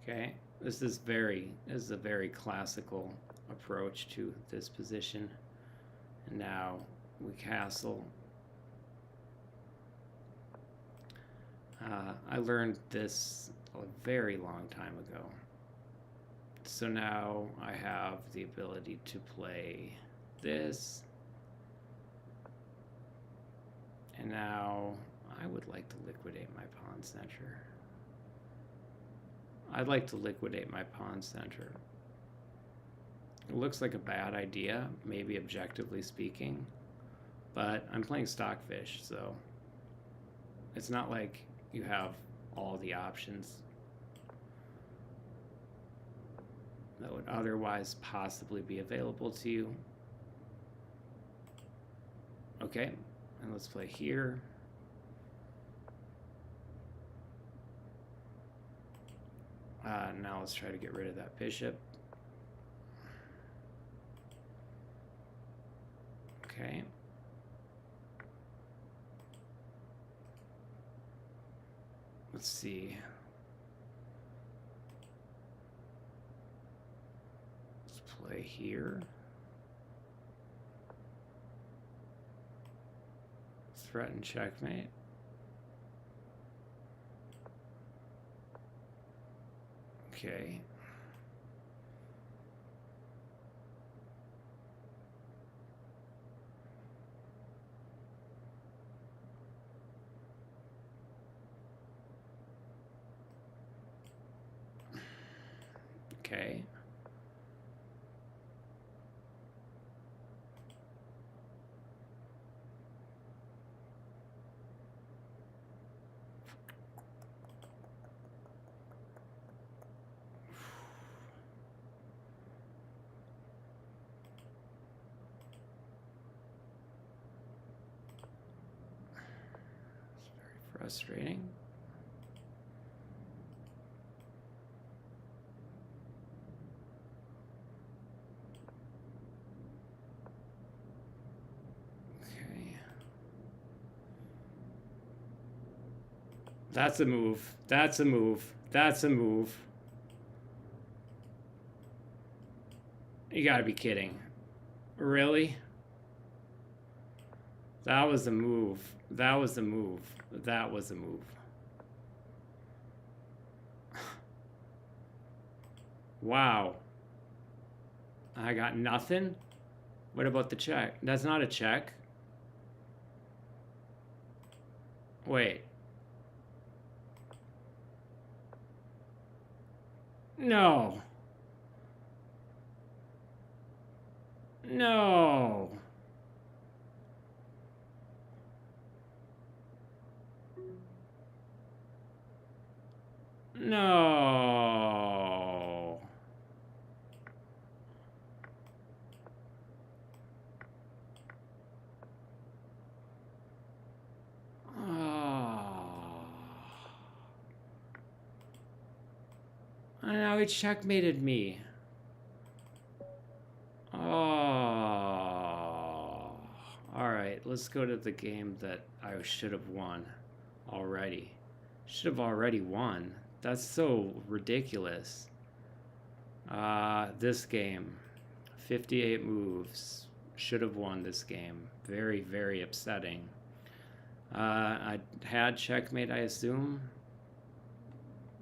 Okay, this is a very classical approach to this position. And now we castle. I learned this a very long time ago. So now I have the ability to play this. And now I would like to liquidate my pawn center. I'd like to liquidate my pawn center. It looks like a bad idea, maybe objectively speaking, but I'm playing Stockfish, so it's not like you have all the options that would otherwise possibly be available to you. Okay, and let's play here. Now let's try to get rid of that bishop. Okay. Let's see. Let's play here. Threaten checkmate. Okay. Okay. Frustrating. Okay. That's a move. That's a move. That's a move. You gotta be kidding. Really? That was a move. That was a move. That was a move. Wow. I got nothing? What about the check? That's not a check. Wait. No. No. No. Oh. And now he checkmated me. Oh. All right, let's go to the game that I should have won already. Should have already won. That's so ridiculous. This game, 58 moves. Should have won this game. Very, very upsetting. I had checkmate, I assume.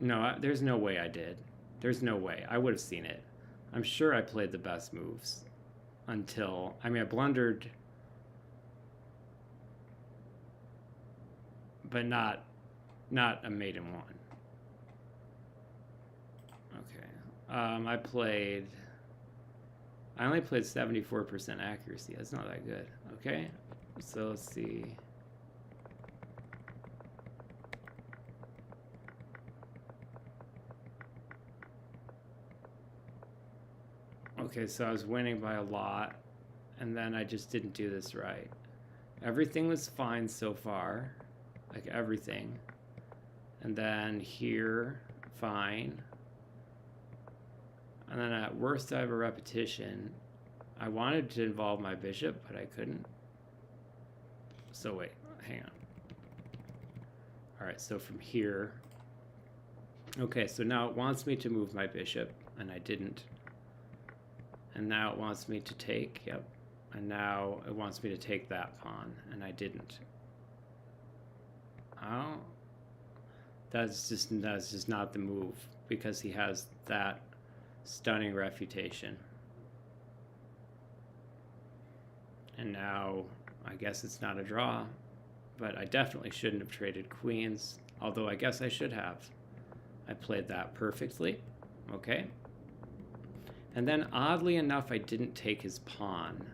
No, there's no way I did. There's no way. I would have seen it. I'm sure I played the best moves until, I mean, I blundered but not a mate in one. Okay. I only played 74% accuracy. That's not that good. Okay. So let's see. Okay, so I was winning by a lot, and then I just didn't do this right. Everything was fine so far, like everything. And then here, fine. And then at worst I have a repetition. I wanted to involve my bishop, but I couldn't. So wait, hang on. All right, so from here. Okay, so now it wants me to move my bishop, and I didn't. And now it wants me to take, yep. And now it wants me to take that pawn, and I didn't. Oh, that's just not the move, because he has that stunning refutation. And now I guess it's not a draw, but I definitely shouldn't have traded queens, although I guess I should have. I played that perfectly. Okay. And then oddly enough, I didn't take his pawn,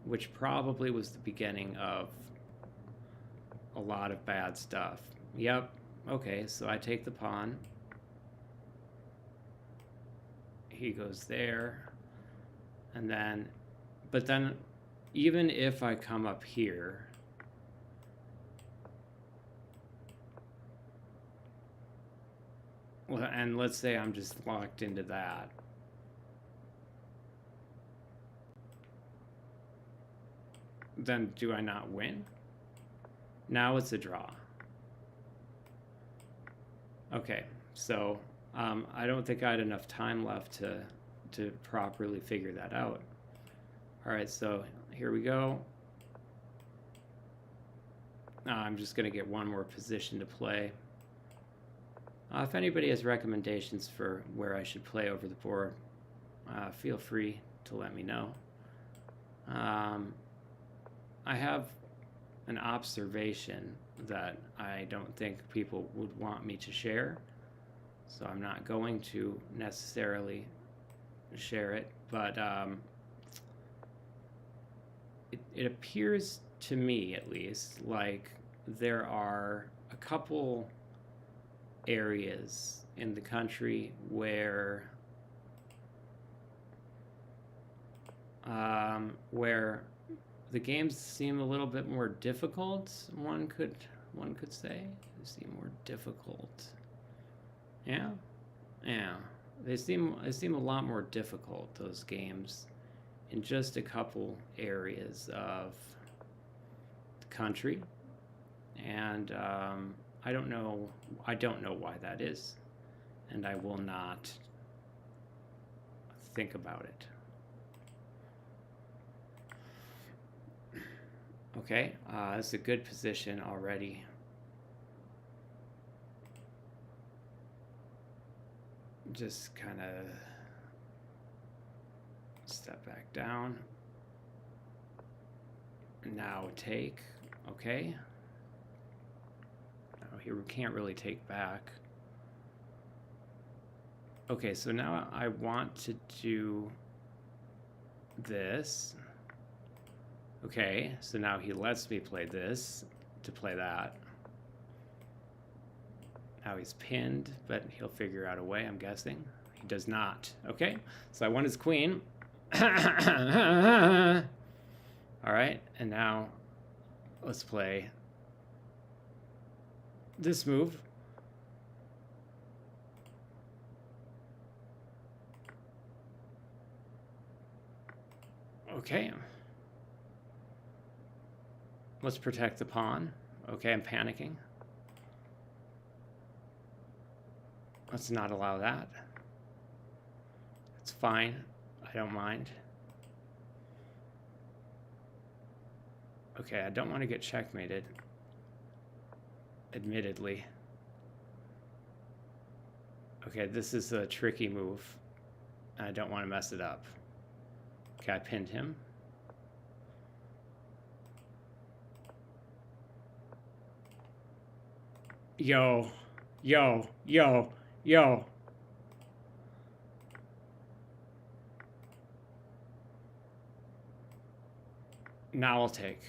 which probably was the beginning of a lot of bad stuff. Yep. Okay, so I take the pawn. He goes there. And then, but then even if I come up here, well, and let's say I'm just locked into that. Then do I not win? Now it's a draw. Okay, so I don't think I had enough time left to properly figure that out. All right, so here we go. I'm just going to get one more position to play. If anybody has recommendations for where I should play over the board, feel free to let me know. I have an observation that I don't think people would want me to share, so I'm not going to necessarily share it, but it appears to me, at least, like there are a couple areas in the country where the games seem a little bit more difficult. One could say they seem more difficult. Yeah, they seem a lot more difficult, those games, in just a couple areas of the country, and I don't know why that is, and I will not think about it. Okay, it's a good position already. Just kind of step back down. Now take, okay. Now here we can't really take back. Okay, so now I want to do this. Okay, so now he lets me play this to play that. Now he's pinned, but he'll figure out a way, I'm guessing. He does not. Okay, so I won his queen. All right, and now let's play this move. Okay. Let's protect the pawn. Okay, I'm panicking. Let's not allow that. It's fine. I don't mind. Okay, I don't want to get checkmated, admittedly. Okay, this is a tricky move. I don't want to mess it up. Okay, I pinned him. Yo, yo, yo, yo. Now I'll take.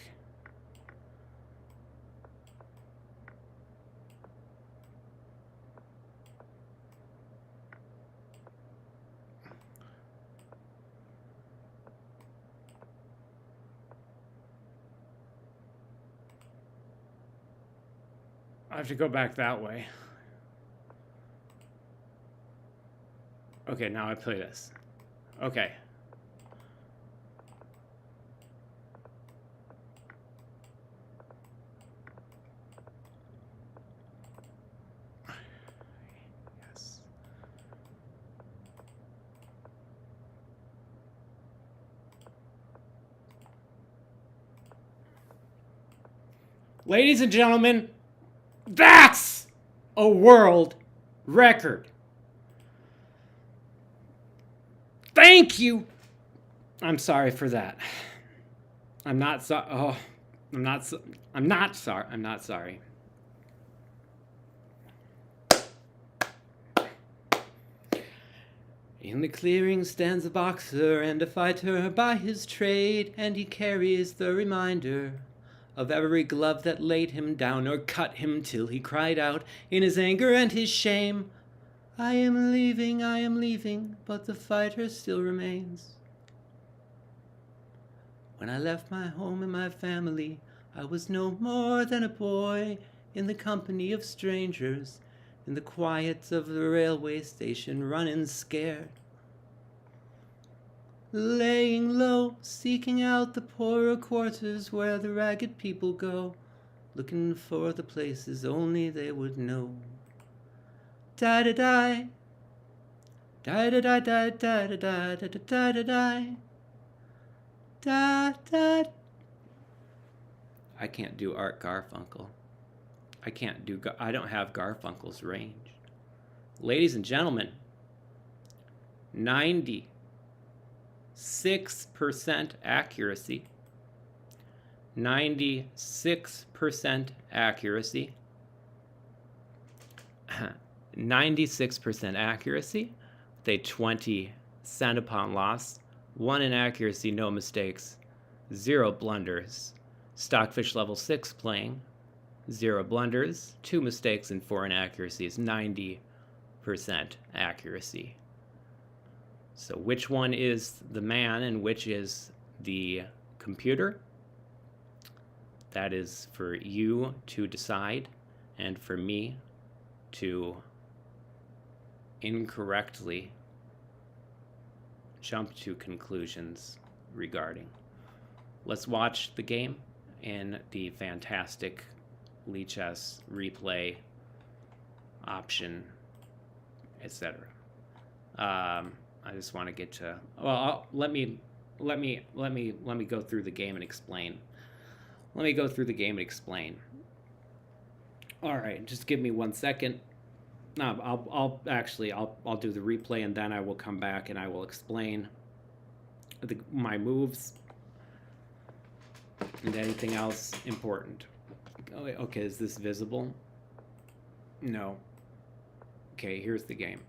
I have to go back that way. Okay, now I play this. Okay. Yes. Ladies and gentlemen, that's a world record. Thank you. I'm sorry for that. I'm not sorry. Oh, I'm not sorry. I'm not sorry. In the clearing stands a boxer and a fighter by his trade, and he carries the reminder of every glove that laid him down or cut him till he cried out in his anger and his shame, I am leaving, but the fighter still remains. When I left my home and my family, I was no more than a boy in the company of strangers, in the quiet of the railway station, running scared. Laying low, seeking out the poorer quarters where the ragged people go, looking for the places only they would know. Die-da-die, die-da-die, die-da-die, die-da-die, da-da. I can't do Art Garfunkel. I don't have Garfunkel's range. Ladies and gentlemen, 96% accuracy. 96% accuracy. 96% accuracy with a 20 cent upon loss. 1 inaccuracy, no mistakes. 0 blunders. Stockfish level 6 playing. 0 blunders, 2 mistakes, and 4 inaccuracies. 90% accuracy. So which one is the man and which is the computer? That is for you to decide and for me to incorrectly jump to conclusions regarding. Let's watch the game in the fantastic Lichess replay option, etc. I just want to get to, well, let me go through the game and explain. Let me go through the game and explain. All right, just give me 1 second. I'll do the replay and then I will come back and I will explain my moves and anything else important. Okay, is this visible? No. Okay, here's the game.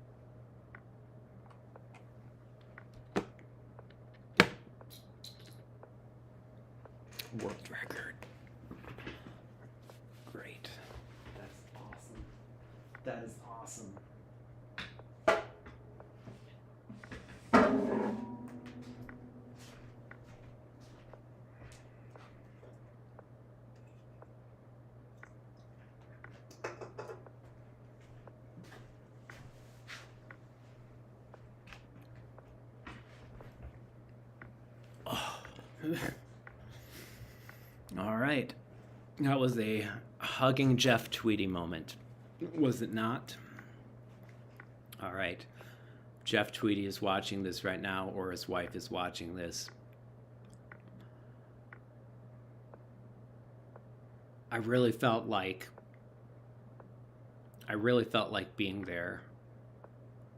World record. Great. That's awesome. That is awesome. All right. That was a hugging Jeff Tweedy moment, was it not? All right. Jeff Tweedy is watching this right now, or his wife is watching this. I really felt like being there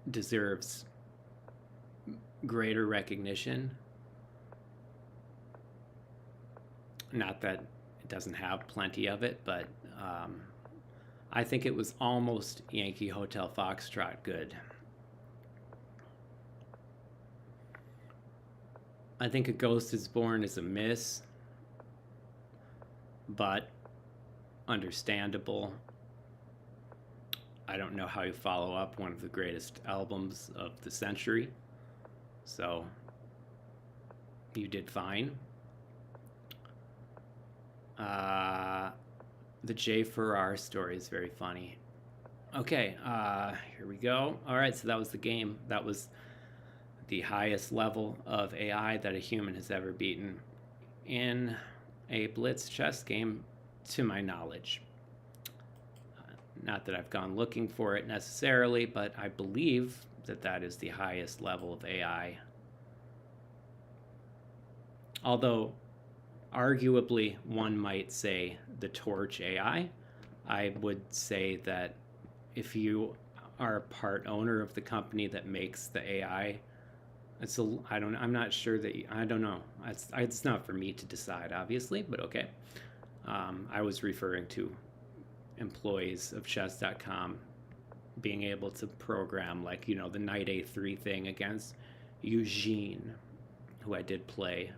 deserves greater recognition. Not that it doesn't have plenty of it, but I think it was almost Yankee Hotel Foxtrot good. I think A Ghost is Born is a miss, but understandable. I don't know how you follow up one of the greatest albums of the century, so you did fine. The J4R story is very funny. Okay, here we go. All right, so that was the game. That was the highest level of AI that a human has ever beaten in a Blitz chess game, to my knowledge. Not that I've gone looking for it necessarily, but I believe that that is the highest level of AI. Although, arguably, one might say the Torch AI. I would say that if you are a part owner of the company that makes the AI, I'm not sure that, I don't know. It's not for me to decide, obviously, but okay. I was referring to employees of chess.com being able to program, like, you know, the knight a3 thing against Eugene, who I did play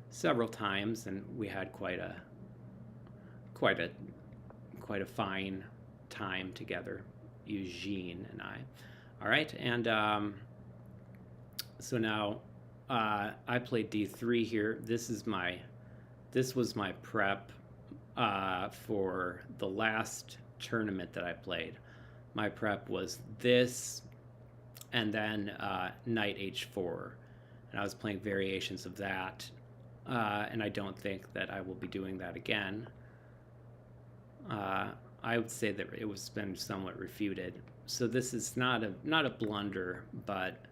several times, and we had quite a fine time together, Eugene and I. All right, and so now I played d3 here. This was my prep for the last tournament that I played. My prep was this, and then knight h4, and I was playing variations of that, and I don't think that I will be doing that again. I would say that it was been somewhat refuted. So this is not a blunder, but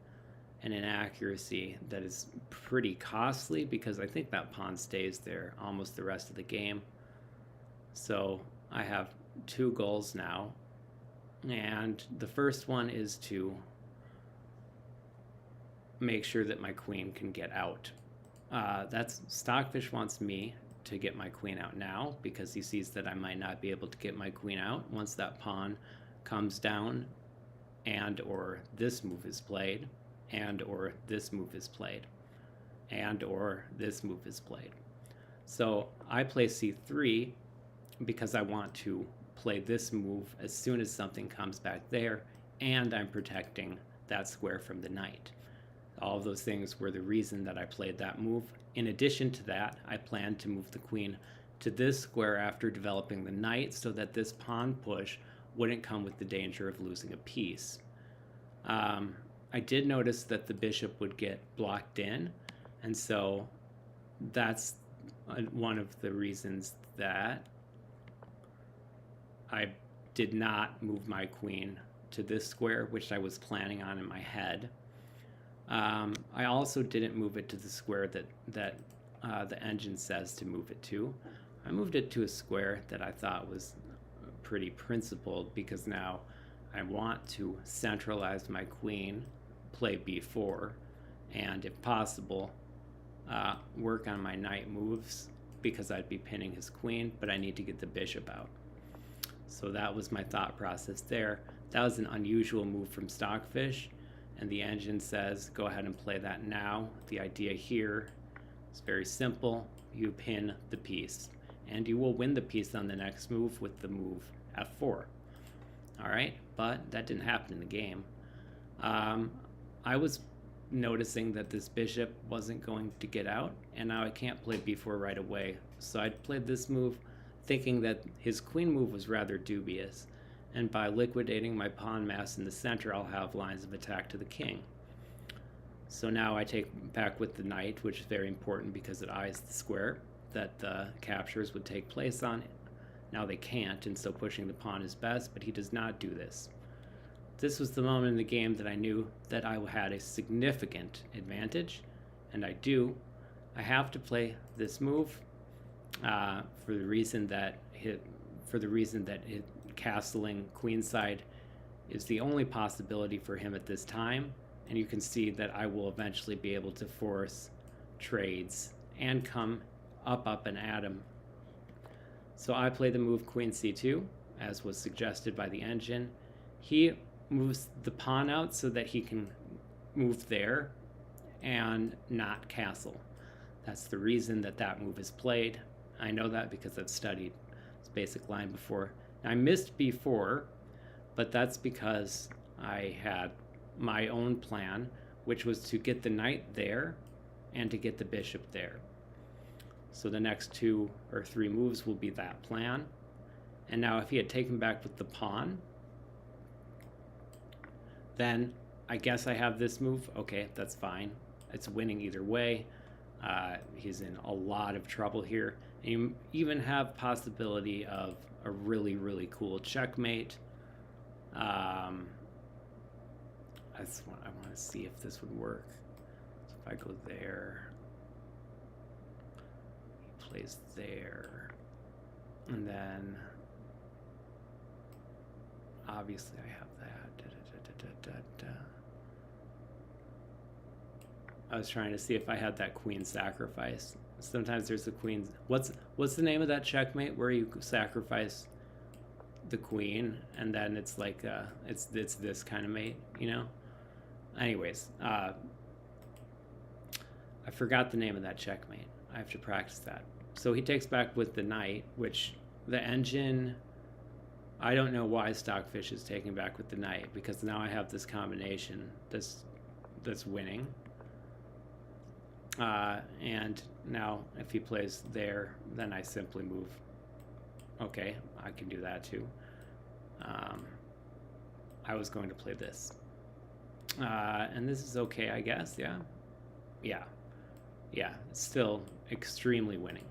an inaccuracy that is pretty costly, because I think that pawn stays there almost the rest of the game. So I have two goals now, and the first one is to make sure that my queen can get out. That's Stockfish wants me to get my queen out now, because he sees that I might not be able to get my queen out once that pawn comes down, and or this move is played, and or this move is played, and or this move is played. So I play c3 because I want to play this move as soon as something comes back there, and I'm protecting that square from the knight. All of those things were the reason that I played that move. In addition to that, I planned to move the queen to this square after developing the knight, so that this pawn push wouldn't come with the danger of losing a piece. I did notice that the bishop would get blocked in, and so that's one of the reasons that I did not move my queen to this square, which I was planning on in my head. I also didn't move it to the square that the engine says to move it to. I moved it to a square that I thought was pretty principled, because now I want to centralize my queen, play b4, and if possible, work on my knight moves, because I'd be pinning his queen, but I need to get the bishop out. So that was my thought process there. That was an unusual move from Stockfish, and the engine says go ahead and play that now. The idea here is very simple. You pin the piece, and you will win the piece on the next move with the move f4. All right, but that didn't happen in the game. I was noticing that this bishop wasn't going to get out, and now I can't play b4 right away. So I played this move thinking that his queen move was rather dubious, and by liquidating my pawn mass in the center, I'll have lines of attack to the king. So now I take back with the knight, which is very important because it eyes the square that the captures would take place on. Now they can't, and so pushing the pawn is best, but he does not do this. This was the moment in the game that I knew that I had a significant advantage, and I do. I have to play this move for the reason that castling queenside is the only possibility for him at this time, and you can see that I will eventually be able to force trades and come up and at him. So I play the move queen c2, as was suggested by the engine. He moves the pawn out so that he can move there and not castle. That's the reason that that move is played. I know that because I've studied this basic line before. I missed b4, but that's because I had my own plan, which was to get the knight there and to get the bishop there. So the next 2 or 3 moves will be that plan. And now if he had taken back with the pawn, then I guess I have this move. Okay, that's fine. It's winning either way. He's in a lot of trouble here. And you even have possibility of a really, really cool checkmate. I want to see if this would work. So if I go there, he plays there, and then obviously I have that. I was trying to see if I had that queen sacrifice. Sometimes there's a queen. What's the name of that checkmate where you sacrifice the queen and then it's like it's this kind of mate, you know? Anyways, I forgot the name of that checkmate. I have to practice that. So he takes back with the knight, which the engine, I don't know why Stockfish is taking back with the knight, because now I have this combination that's winning. And now if he plays there, then I simply move. Okay, I can do that too. I was going to play this. And this is okay, I guess, yeah? Yeah, it's still extremely winning.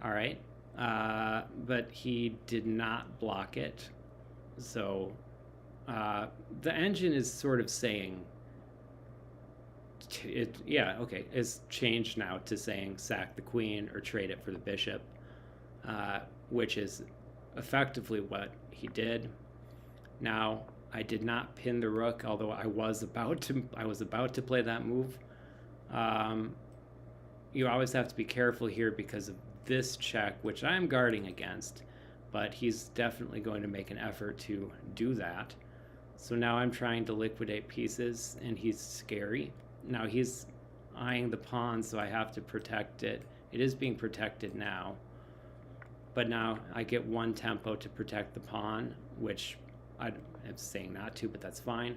All right, but he did not block it. So the engine is sort of saying, it's changed now to saying sack the queen or trade it for the bishop, which is effectively what he did. Now, I did not pin the rook, although I was about to play that move. You always have to be careful here because of this check, which I'm guarding against, but he's definitely going to make an effort to do that. So now I'm trying to liquidate pieces, and he's scary. Now he's eyeing the pawn, so I have to protect it. It is being protected now, but now I get 1 tempo to protect the pawn, which I'm saying not to, but that's fine.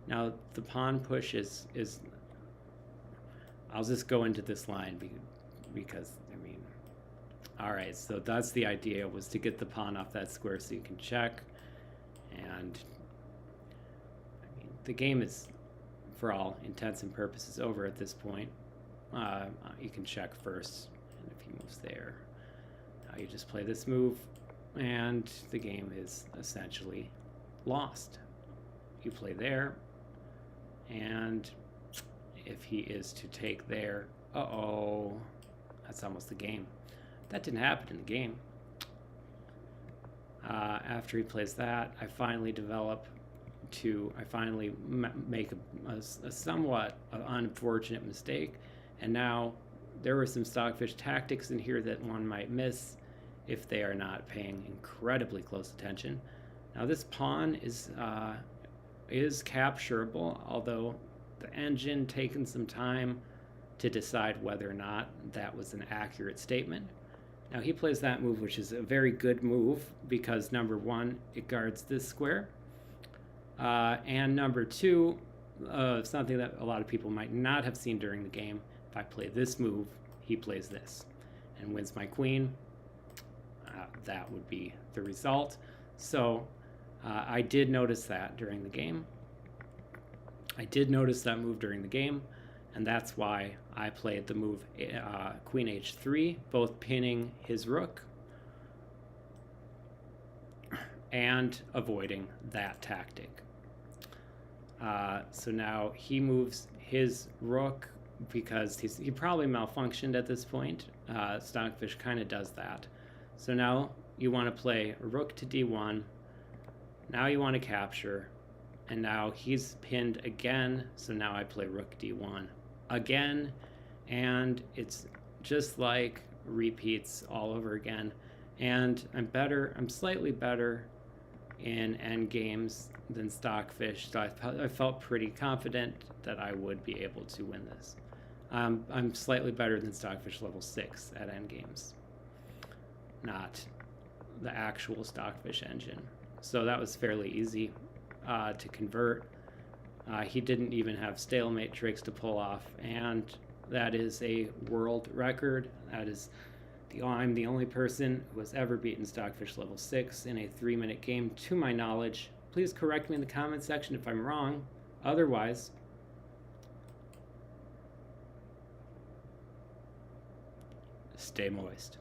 Now the pawn push is I'll just go into this line because I mean, all right, so that's the idea, was to get the pawn off that square so you can check. And I mean, the game is, for all intents and purposes, over at this point. You can check first, and if he moves there, now you just play this move, and the game is essentially lost. You play there, and if he is to take there, that's almost the game. That didn't happen in the game. After he plays that, I finally make a somewhat unfortunate mistake, and now there were some Stockfish tactics in here that one might miss if they are not paying incredibly close attention. Now this pawn is capturable, although the engine taken some time to decide whether or not that was an accurate statement. Now he plays that move, which is a very good move because number 1, it guards this square. And number 2, something that a lot of people might not have seen during the game, if I play this move, he plays this and wins my queen. That would be the result. So I did notice that during the game. I did notice that move during the game, and that's why I played the move Queen H3, both pinning his rook and avoiding that tactic. So now he moves his rook because he probably malfunctioned at this point. Stockfish kind of does that. So now you want to play rook to d1. Now you want to capture, and now he's pinned again. So now I play rook d1 again, and it's just like repeats all over again. And I'm slightly better in end games than Stockfish, so I felt pretty confident that I would be able to win this. I'm slightly better than Stockfish level 6 at end games, not the actual Stockfish engine. So that was fairly easy to convert. He didn't even have stalemate tricks to pull off, and that is a world record. That is I'm the only person who has ever beaten Stockfish level 6 in a 3-minute game, to my knowledge. Please correct me in the comment section if I'm wrong. Otherwise, stay moist.